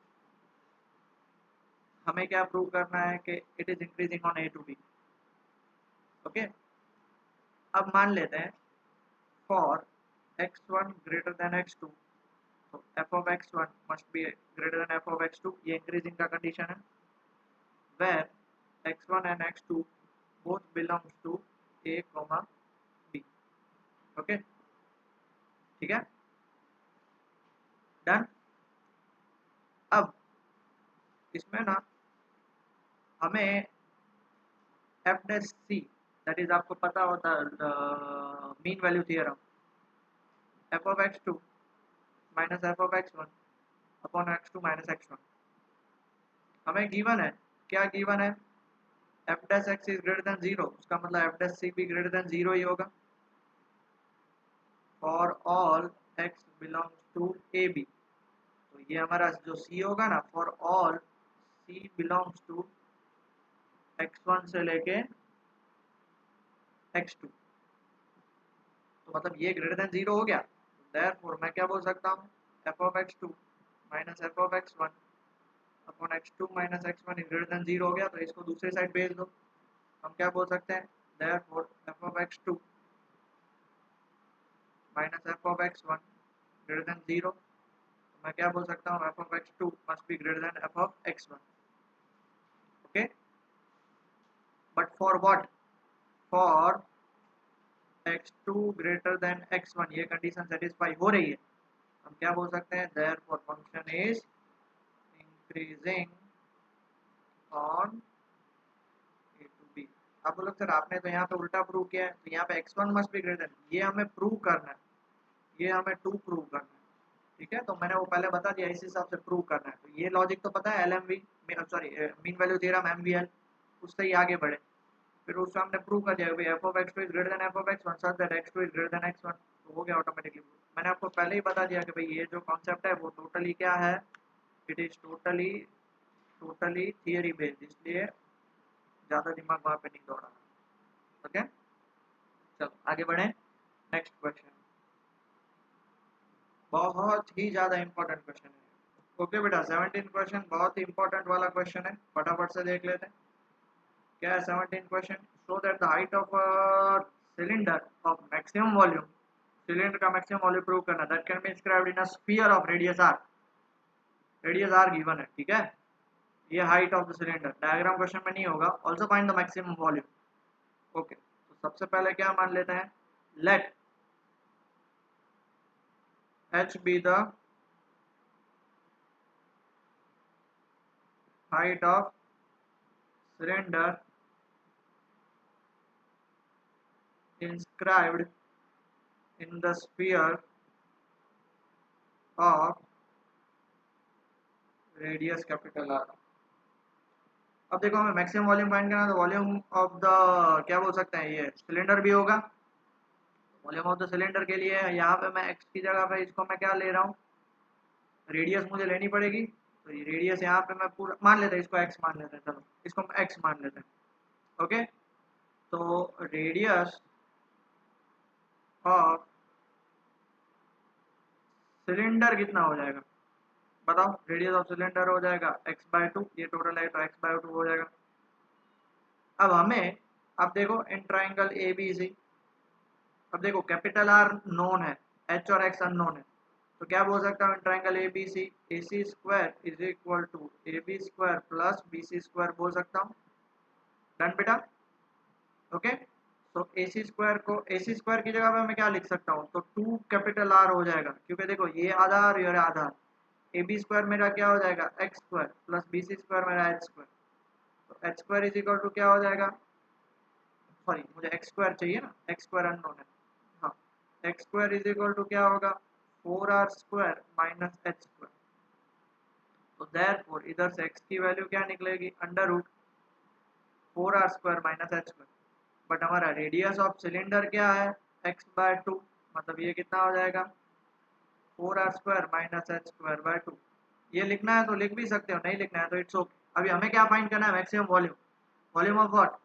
हमें क्या प्रूव करना है कि it is increasing on A to B. Okay, अब मान लेते हैं for x1 greater than x2, तो f of x1 must be greater than f of x2, ये इंक्रीजिंग का कंडीशन है। where x1 and x2 both belongs to a, b। Okay ठीक है, डन। अब इसमें ना हमें f dash c, that is आपको पता होता है mean value theorem, f of x2 minus f of x1 upon x2 minus x1 हमें गिवन है। क्या गिवन है, f dash x is greater than 0, उसका मतलब f डैश c भी ग्रेटर देन 0 ही होगा। For all x belongs to A B, तो ये हमारा जो c होगा ना, for all c belongs to x1 से लेके x2, तो मतलब ये ग्रेटर देन 0 हो गया। देयरफॉर मैं क्या बोल सकता हूँ, f of x2 minus f of x1 upon x2 minus x1 is greater than 0 हो गया, तो इसको दूसरी साइड भेज दो। हम क्या बोल सकते हैं, therefore f of x2 minus f of x1 greater than 0, तो मैं क्या बोल सकता हूँ, f of x2 must be greater than f of x1। Okay, but for what, for x2 greater than x1 ये कंडीशन सेटिस्फाई हो रही है, हम क्या बोल सकते हैं, therefore function is increasing on A to B. आप बोलोगे सर आपने तो यहाँ पे उल्टा प्रूव किया है, तो यहाँ पे x1 मस्ट बी ग्रेटर, ये हमें प्रूव करना है, ये हमें टू प्रूव करना है। ठीक है, तो मैंने वो पहले बता दिया, इस हिसाब से प्रूव करना है। तो ये लॉजिक तो पता है, LMV sorry mean value theorem MVL, उससे ही आगे बढ़े। फिर उससे हमने प्रूव कर दिया कि f of x2 is greater then f of x1 such that x2 is greater then x1, तो हो गया ऑटोमेटिकली। मैंने आपको पहले ही बता दिया कि भाई ये जो कॉन्सेप्ट है वो टोटली क्या है, it is totally totally theory based, इसलिए ज़्यादा दिमाग वहाँ पे नहीं दौड़ा। ओके चलो आगे बढ़े, नेक्स्ट क्वेश्चन बहुत ही ज़्यादा इंपॉर्टेंट क्वेश्चन है। ओके बेटा 17 क्वेश्चन बहुत ही इंपॉर्टेंट वाला क्वेश्चन है, फटाफट से देख लेते हैं। क्या है 17 question, show that the height of cylinder of maximum volume, cylinder का मैक्सिमम वॉल्यूम प्रूव करना, that can be inscribed in a sphere of radius R, radius R given है। ठीक है, ये height of the cylinder, diagram question में नहीं होगा। Also find the maximum volume. Okay, तो सबसे पहले क्या मान लेते हैं, let h be the height of cylinder inscribed in the sphere of radius capital R। अब देखो हमें मैक्सिमम वॉल्यूम फाइंड करना है, तो वॉल्यूम ऑफ द क्या बोल सकते हैं, ये सिलेंडर भी होगा। वॉल्यूम ऑफ द सिलेंडर के लिए यहाँ पे मैं x की जगह पे इसको मैं क्या ले रहा हूँ, रेडियस मुझे लेनी पड़ेगी। तो ये रेडियस यहाँ पे मैं पूरा मान लेते हैं, इसको x मान लेते हैं, चलो इसको x मान लेते हैं। ओके, तो रेडियस ऑफ सिलेंडर कितना हो जाएगा बताओ, रेडियस ऑफ सिलेंडर हो जाएगा x/2, ये टोटल है तो x/2 हो जाएगा। अब हमें, अब देखो इन ट्राइंगल ABC, अब देखो कैपिटल R नोन है, h और x अननोन है, तो क्या बोल सकता हूँ triangle A B C, A C square is equal to A B square plus B C square बोल सकता हूँ। डन बेटा। ओके, तो ए सी स्क्वायर को, ए सी स्क्वायर की जगह पे मैं क्या लिख सकता हूँ, तो 2 कैपिटल आर हो जाएगा, क्योंकि देखो ये आधा और ये आधा। ए बी स्क्वायर मेरा क्या हो जाएगा X square plus B C square मेरा एच स्क्वायर। तो H square is equal to क्या हो जाएगा, सॉरी मुझे एक्स स्क्वायर चाहिए ना, एक्स स्क्वायर अननोन है। हाँ, X square is equal to क्या होगा 4r square minus H square. तो देयरफॉर इधर से x की वैल्यू क्या निकलेगी under root 4r square minus H square. But हमारा रेडियस ऑफ सिलेंडर क्या है x/2, मतलब ये कितना हो जाएगा 4r square minus H square by 2। ये लिखना है तो लिख भी सकते हो, नहीं लिखना है तो इट्स ओके। अभी हमें क्या फाइंड करना है maximum volume, volume of what,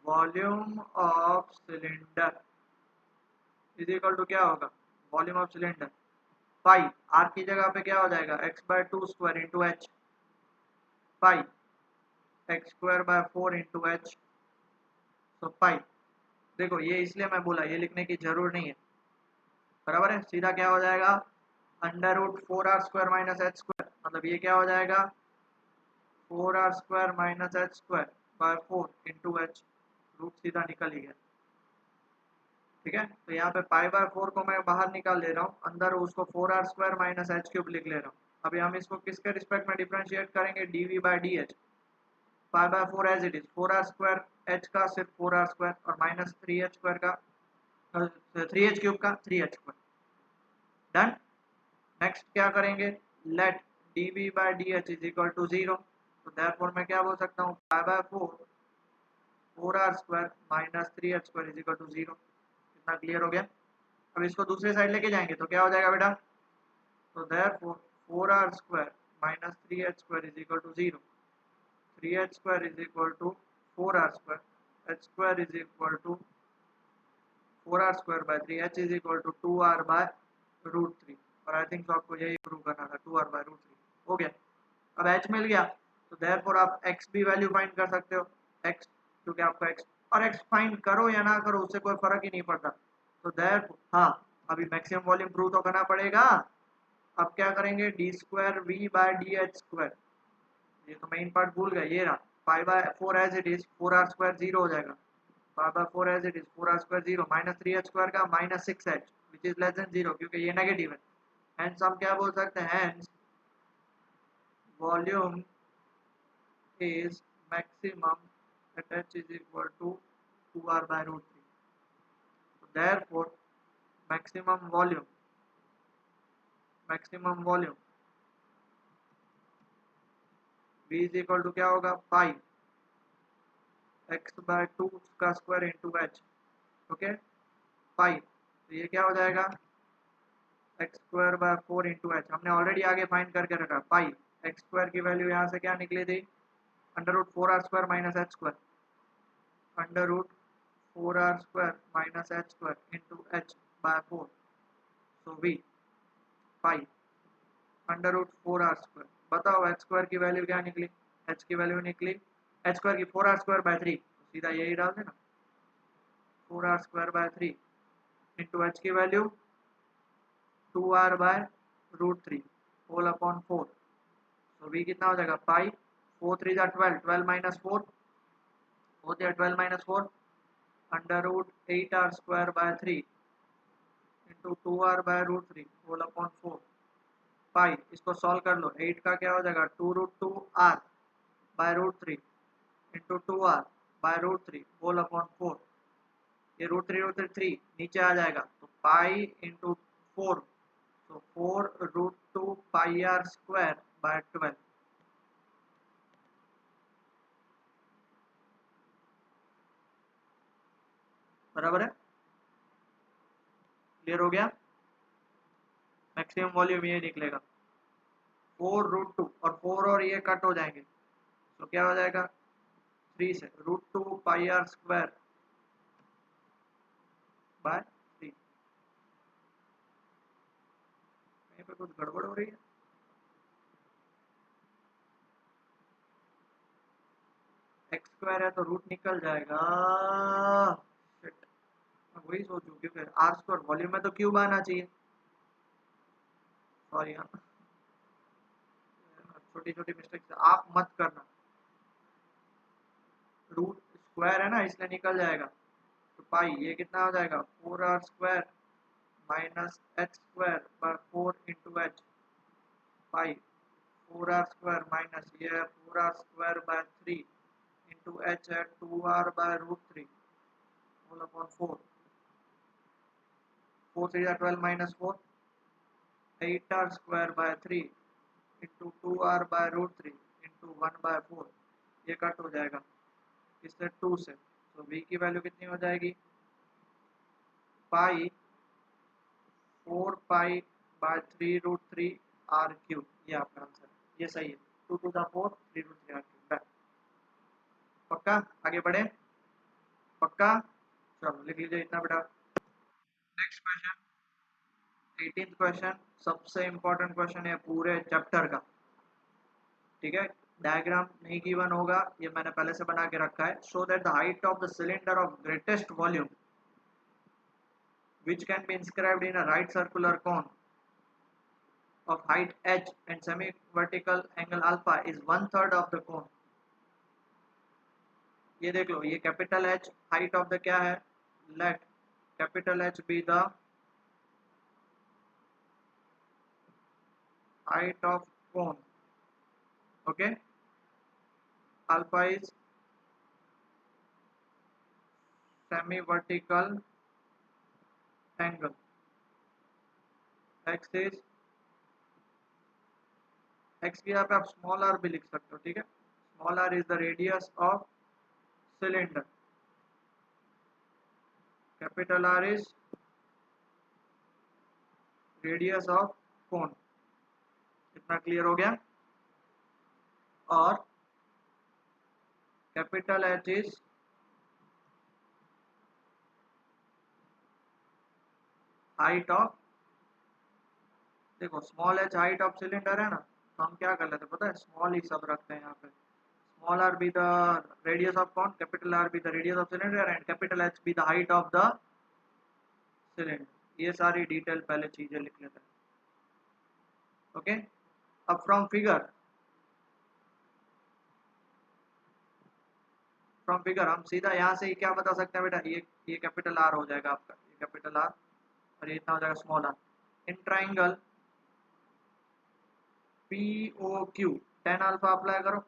volume of cylinder is equal to क्या होगा volume of cylinder pi, are की जगह पे क्या हो जाएगा x/2 square into H, pi x square by 4 into H. तो पाई, देखो ये इसलिए मैं बोला ये लिखने की जरूर नहीं है, बराबर है। सीधा क्या हो जाएगा under root 4r square minus H square, मतलब ये क्या हो जाएगा 4r square minus H square by 4 into H, root सीधा निकल ही गया। ठीक है, तो यहाँ पे पाई बाय 4 को मैं बाहर निकाल ले रहा हूँ, अंदर उसको 4r square minus H cube लिख ले रहा हूँ। अभी हम इसको किसके रिस्पेक्ट में डिफरेंशिएट करेंगे, dv by D H, pi by 4 as it is 4r square H का सिर्फ 4r स्क्वायर और माइनस 3h स्क्वायर का 3h क्यूब का 3h स्क्वायर। डन। नेक्स्ट क्या करेंगे, let dv by dh is equal to 0। तो देयरफॉर मैं क्या बोल सकता हूँ pi by 4 4r square minus 3h square is equal to 0। कितना क्लियर हो गया। अब इसको दूसरे साइड लेके जाएंगे तो क्या हो जाएगा बेटा, तो therefore 4r square minus 3h square is equal to 0, 3h square is equal to 4r square, h square is equal to 4r square by 3, h is equal to 2r by root 3। और आई थिंक तो आपको यही प्रूव करना था 2r बाय रूट 3 हो गया। अब h मिल गया तो देयरफॉर आप x भी वैल्यू फाइंड कर सकते हो, x क्योंकि आपको x, और x फाइंड करो या ना करो उससे कोई फर्क ही नहीं पड़ता। तो देयरफॉर हाँ, अभी मैक्सिमम वॉल्यूम प्रूव तो करना पड़ेगा। अब क्या करेंगे D square V by D H square, ये तो मेन पार्ट भूल गए, ये रहा pi by 4 as it is 4r square 0 हो जाएगा, pi by 4 as it is 4r square 0 minus 3h square का minus 6h which is less than 0 क्योंकि ये नेगेटिव है। हेंस हम क्या बोल सकते हैं, hence volume is maximum at h is equal to 2r by root 3. So therefore maximum volume v is equal to क्या होगा पाई x by 2 का square into H. Okay, pi तो ये क्या हो जाएगा X square by 4 into H, हमने ऑलरेडी आगे फाइंड करके रखा। पाई एक्स स्क्वायर की वैल्यू यहाँ से क्या निकली थी under root 4r square minus H square, under root 4r square minus H square into H by 4। So we pi under root 4r square, बताओ एच स्क्वायर की वैल्यू क्या निकली, एच की वैल्यू निकली एच स्क्वायर की 4r स्क्वायर बाय 3, सीधा यही डाल देना 4r square by 3 into H की value 2r by root 3 whole upon 4। तो v कितना हो जाएगा पाई 4 3 जा 12, 12 माइनस 4 होते हैं 12 minus 4 under root 8r square by 3 into 2r by root 3 whole upon 4 pi. इसको सॉल्व कर लो, 8 का क्या हो जाएगा 2 root 2r by root 3 into 2r by root 3 whole upon 4। ये रूट 3 नीचे आ जाएगा तो पाई इंटू 4, तो 4 root 2 pi are square by 12। बराबर है, क्लियर हो गया। मैक्सिमम वॉल्यूम ये निकलेगा 4 रूट 2 और 4 और ये कट हो जाएंगे तो क्या हो जाएगा 3 से root 2 pi are square by 3। कहीं पे कुछ गड़बड़ हो रही है, एक्स स्क्वायर है तो रूट निकल जाएगा। Shit, मैं वही सोचूं क्योंकि आर स्क्वायर वॉल्यूम में तो क्यूब आना चाहिए, सॉरी हाँ, छोटी छोटी मिस्टेक आप मत करना। रूट स्क्वायर है ना, इसलिए निकल जाएगा। तो पाई ये कितना हो जाएगा, 4r² minus H square by 4 × h pi 4r² minus ये है 4r² बाय 3 इंटू एच है 2r/√3 whole upon 4। 4 3 12 minus 4 8r² by 3 into 2r/√3 into 1/4। ये कट हो जाएगा इससे 2 से, तो v की वैल्यू कितनी हो जाएगी, पाई 4 पाई/3√3r³। ये आपका आंसर है, ये सही है। 2 to the 4 3√3r³। पक्का, आगे बढ़े, पक्का। चलो लिख लीजिए इतना बेटा। नेक्स्ट क्वेश्चन, 18th क्वेश्चन, सबसे इंपॉर्टेंट क्वेश्चन है पूरे चैप्टर का। ठीक है, डायग्राम नहीं गिवन होगा, ये मैंने पहले से बना के रखा है। Show that the height of the cylinder of greatest volume which can be inscribed in a right circular cone of height h and semi-vertical angle alpha is 1/3 of the cone। ये देख लो, ये capital H height of the क्या है, let capital H be the height of cone, okay, alpha is semi-vertical angle, x is x की यहाँ पे आप स्मॉल r भी लिख सकते हो, ठीक है। Small r is the radius of cylinder, capital R is radius of cone. इतना क्लियर हो गया। और capital H is height of, देखो small h height of cylinder है ना, तो हम क्या कर लेते हैं पता है, स्मॉल ही सब रखते हैं यहाँ पे। Small r be the radius of cone, capital R be the radius of cylinder and capital H be the height of the cylinder. ये सारी डिटेल पहले चीजें लिख लेते हैं, ओके। अब फ्रॉम फिगर हम सीधा यहाँ से क्या बता सकते हैं बेटा, ये कैपिटल R हो जाएगा आपका, ये कैपिटल R और ये इतना हो जाएगा small r। In triangle POQ tan alpha apply करो,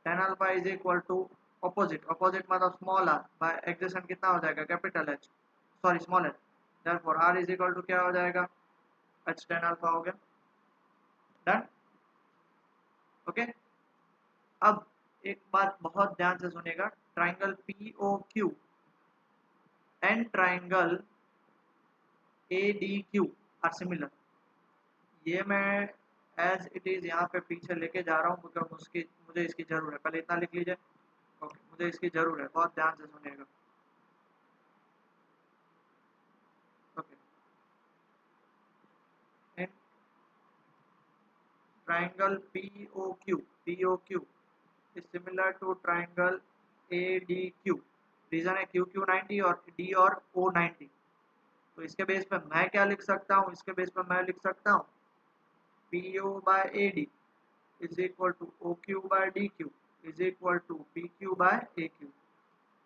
tan alpha is equal to opposite, opposite मतलब स्मॉल r बाय एडजेसेंट कितना हो जाएगा, capital H, sorry small h। Therefore r is equal to क्या हो जाएगा, h tan अल्फा हो गया, डन, ओके। अब एक बात बहुत ध्यान से सुनिएगा, triangle POQ and triangle ADQ are similar. ये मैं एज इट इज यहाँ पे पीछे लेके जा रहा हूँ क्योंकि मुझे इसकी जरूरत है। पहले इतना लिख लीजिए, ओके, मुझे इसकी जरूरत है, बहुत ध्यान से सुनिएगा, okay. In triangle POQ is similar to triangle ADQ। रीजन है QQ 90 और D और O 90। तो इसके बेस पे मैं क्या लिख सकता हूँ, इसके बेस पे मैं लिख सकता हूँ PO/AD is equal to OQ/DQ is equal to PQ/AQ।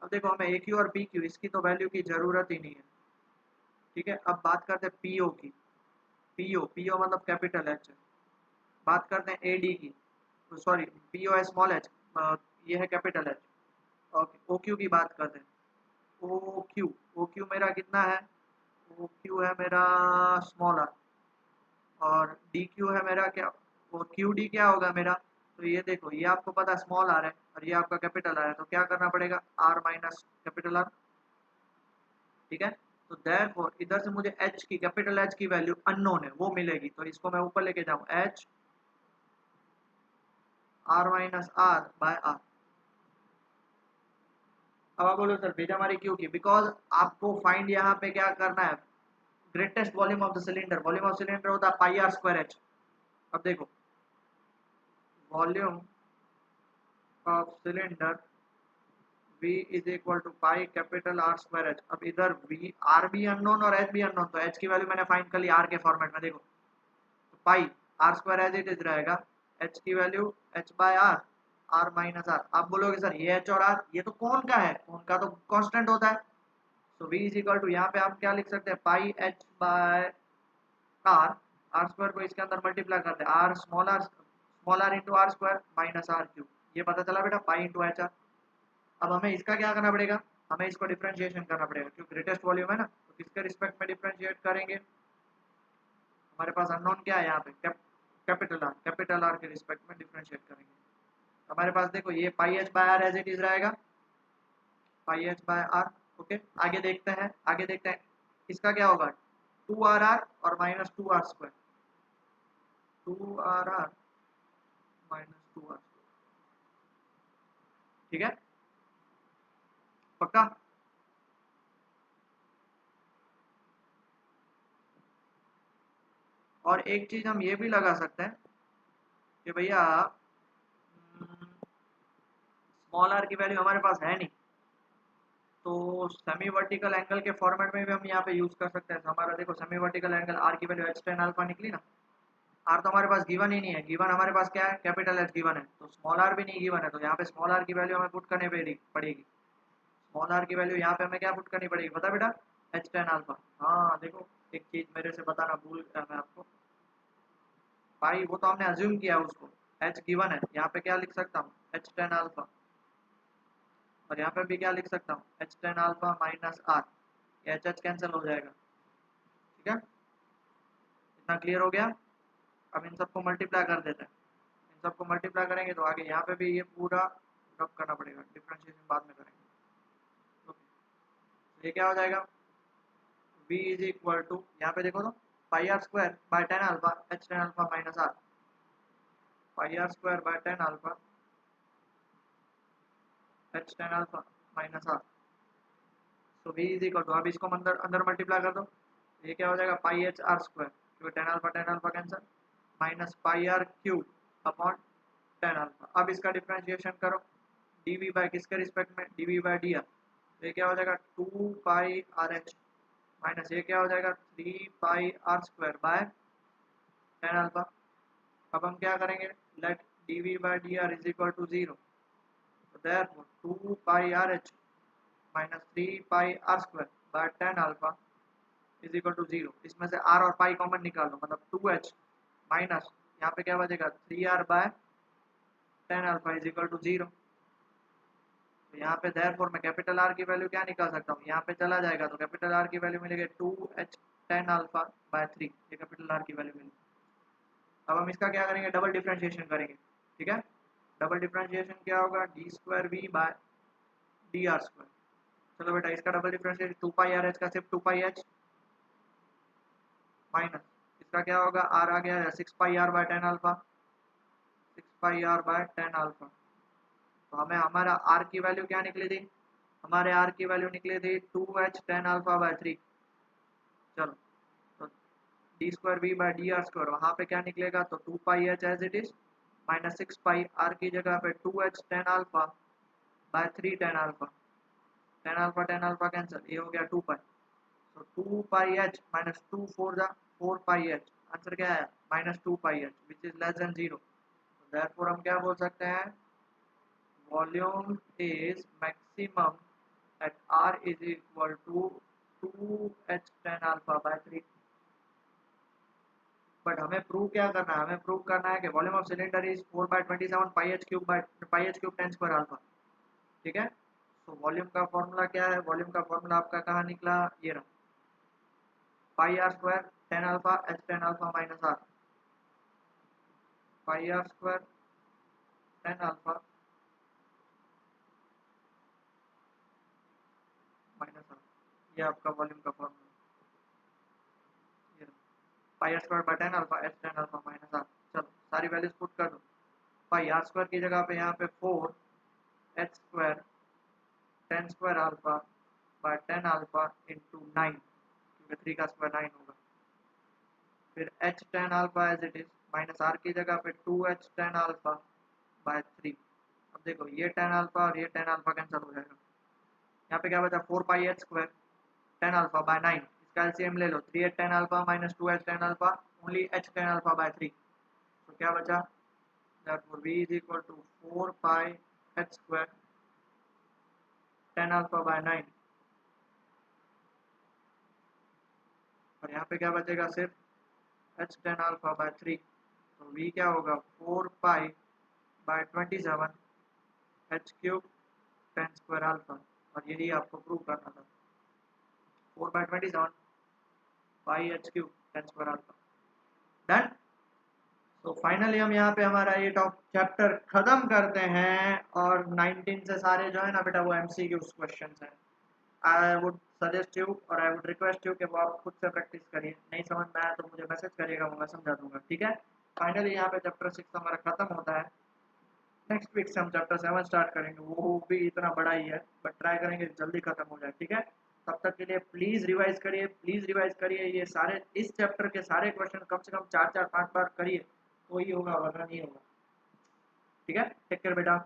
अब देखो हमें AQ और PQ इसकी तो वैल्यू की जरूरत ही नहीं है, ठीक है। अब बात करते हैं PO की। PO मतलब कैपिटल H है। बात करते हैं AD की, तो सॉरी PO है स्मॉल h, ये है कैपिटल H। ओके, OQ की बात करते हैं। OQ मेरा कितना है, OQ है मेरा स्मॉल r और DQ है मेरा क्या, वो QD क्या होगा मेरा, तो ये देखो ये आपको पता स्मॉल r है और ये आपका कैपिटल R है, तो क्या करना पड़ेगा, R माइनस कैपिटल R, ठीक है। तो देयरफॉर इधर से मुझे H की, कैपिटल H की वैल्यू अननोन है, वो मिलेगी, तो इसको मैं ऊपर लेके जाऊँ, H R माइनस R बाय R। अब आप बोलो सर भेजा हमारी क्यों की, बिकॉज आपको फाइंड यहाँ पे क्या करना है, greatest volume of the cylinder. Volume of cylinder होता है πr²h। अब देखो volume of cylinder V is equal to pi capital R²h। अब इधर V R भी अननोन और H भी अननोन, तो H की वैल्यू मैंने फाइंड कर ली R के फॉर्मेट में। देखो pi are square as it is रहेगा, एच की value H by R, R minus R. आप बोलोगे सर ये एच और आर ये तो कौन का है, कौन का तो कांस्टेंट होता है, तो v इज इक्वल टू यहाँ पे आप क्या लिख सकते हैं pi H by R, R square को इसके अंदर मल्टीप्लाई करते हैं small R into R square minus R cube, ये पता चला बेटा पाई इंटू एच आर। अब हमें इसका क्या करना पड़ेगा, हमें इसको डिफरेंशिएशन करना पड़ेगा क्योंकि ग्रेटेस्ट वॉल्यूम है ना, तो किसके रिस्पेक्ट में डिफरेंशिएट करेंगे, हमारे पास अननोन क्या है यहाँ पे कैपिटल आर के रिस्पेक्ट में डिफरेंशिएट करेंगे। हमारे पास देखो ये pi H by R as it is रहेगा, pi H by R. Okay आगे देखते हैं इसका क्या होगा, टू आर आर और minus two R square, two R R minus two R square, ठीक है पक्का। और एक चीज हम ये भी लगा सकते हैं कि भैया स्मॉल आर की वैल्यू हमारे पास है नहीं, तो सेमी वर्टिकल एंगल के फॉर्मेट में भी हम यहाँ पे यूज कर सकते हैं। तो हमारा देखो सेमी वर्टिकल एंगल आर की वैल्यू एच टेन अल्फा निकली ना, आर तो हमारे पास गिवन ही नहीं है, गिवन हमारे पास क्या है कैपिटल एच गिवन है, तो स्मॉल आर भी नहीं गिवन है, तो यहाँ पे स्मॉल आर की वैल्यू हमें पुट करनी पड़ेगी। स्मॉल आर की वैल्यू यहाँ पे हमें क्या पुट करनी पड़ेगी पता बेटा, एच टेन अल्फा। हाँ देखो एक चीज मेरे से बताना भूल गया मैं आपको, पाई वो तो हमने अज्यूम किया उसको, एच गिवन है, यहाँ पे क्या लिख सकता हूँ एच टेन अल्फा, और यहाँ पे भी क्या लिख सकता हूँ H tan alpha minus R, H H cancel हो जाएगा, ठीक है इतना क्लियर हो गया। अब इन सबको मल्टीप्लाई कर देते हैं, इन सबको मल्टीप्लाई करेंगे तो आगे यहाँ पे भी ये पूरा रब करना पड़ेगा, डिफरेंशिएशन बाद में करेंगे। तो ये क्या हो जाएगा, v इज इक्वल टू यहाँ पे देखो तो pi are square by tan alpha H tan alpha minus R, pi are square by tan alpha H tan alpha minus R, तो v इज इक्वल टू, अब इसको अंदर अंदर मल्टीप्लाई कर दो, ये क्या हो जाएगा पाई एच आर स्क्वायर क्योंकि tan alpha cancel, minus pi R cube upon tan alpha. अब इसका डिफरेंशिएशन करो dv बाय किसके रिस्पेक्ट में, dv बाय डी आर, तो ये क्या हो जाएगा two pi R H minus ये क्या हो जाएगा three pi are square by tan alpha. अब हम क्या करेंगे, let dv by D R is equal to zero, therefore 2 pi RH minus 3 pi r square by tan alpha is equal to 0। इसमें से r और पाई कॉमन निकाल दो, मतलब 2h माइनस यहाँ पे क्या बचेगा 3r by tan alpha is equal to 0। तो यहाँ पे therefore मैं कैपिटल R की वैल्यू क्या निकाल सकता हूँ, यहाँ पे चला जाएगा तो कैपिटल R की वैल्यू मिलेगी 2h tan alpha by 3, ये कैपिटल R की वैल्यू मिलेगी। अब हम इसका क्या करेंगे, डबल डिफरेंशिएशन करेंगे, ठीक है डबल डिफरेंशिएशन क्या होगा D square V by D R square. चलो बेटा इसका double differentiation two pi R H का सिर्फ टू पाई एच माइनस इसका क्या होगा आर आ गया है six pi R by tan alpha, six pi R by tan alpha. तो हमें हमारा आर की वैल्यू क्या निकली थी, हमारे आर की वैल्यू निकली थी two H tan alpha by three. चलो तो D square V by D R square वहाँ पे क्या निकलेगा, तो two pi H as it is minus six pi are की जगह पे two H tan alpha by three tan alpha cancel, ये हो गया टू पाई, तो two pi H minus two four जा फोर पाई एच, आंसर क्या है minus two pi H which is less than zero. Therefore हम क्या बोल सकते हैं, volume is maximum at R is equal to two H tan alpha by three. But हमें प्रूव क्या करना है, हमें प्रूव करना है कि volume of cylinder is 4/27 pi H cube tan square alpha, ठीक है। तो वॉल्यूम का फॉर्मूला क्या है, वॉल्यूम का फॉर्मूला आपका कहाँ निकला, ये रहा pi are square tan alpha H tan alpha minus R, pi are square tan alpha minus R, ये आपका वॉल्यूम का फॉर्मूला, ये pi are square by tan alpha H tan alpha minus R. चलो सारी वैल्यूज पुट कर दो, पाई आर स्क्वायर की जगह पे यहाँ पे four H square tan square alpha by tan alpha into nine, क्योंकि थ्री का स्क्वायर नाइन होगा, फिर H tan alpha as it is minus R की जगह पे two H tan alpha by three. अब देखो ये टेन अल्फा और ये टेन अल्फा कैंसिल हो जाएगा, यहाँ पे क्या बचा four pi H square tan alpha by nine, इसका एलसीएम ले लो three H tan alpha minus two H tan alpha only h tan alpha by 3। तो क्या बचा, therefore v is equal to 4 pi h square tan alpha by 9। और यहाँ पे क्या बचेगा, सिर्फ h tan alpha by 3। तो v क्या होगा, 4 pi by 27 h cube tan square alpha। और यही आपको प्रूव करना था, 4 by 27 pi h cube tan square alpha। Done. तो फाइनली हम यहाँ पे हमारा ये टॉप चैप्टर खत्म करते हैं। और 19 से सारे जो है ना बेटा वो MCQs क्वेश्चन हैं। आई वुड सजेस्ट यू और आई वुड रिक्वेस्ट यू कि वो आप खुद से प्रैक्टिस करिए। नहीं समझ में आया तो मुझे मैसेज करिएगा, वो मैं समझा दूंगा, ठीक है। फाइनली यहाँ पे चैप्टर 6 हमारा खत्म होता है। नेक्स्ट वीक से हम चैप्टर 7 स्टार्ट करेंगे, वो भी इतना बड़ा ही है बट ट्राई करेंगे जल्दी खत्म हो जाए, ठीक है। तब तक के लिए प्लीज़ रिवाइज करिए, प्लीज़ रिवाइज करिए। ये सारे इस चैप्टर के सारे क्वेश्चन कम से कम 4-4 5 बार करिए, तो ही होगा, वरना नहीं होगा, ठीक है। टेक केयर बेटा।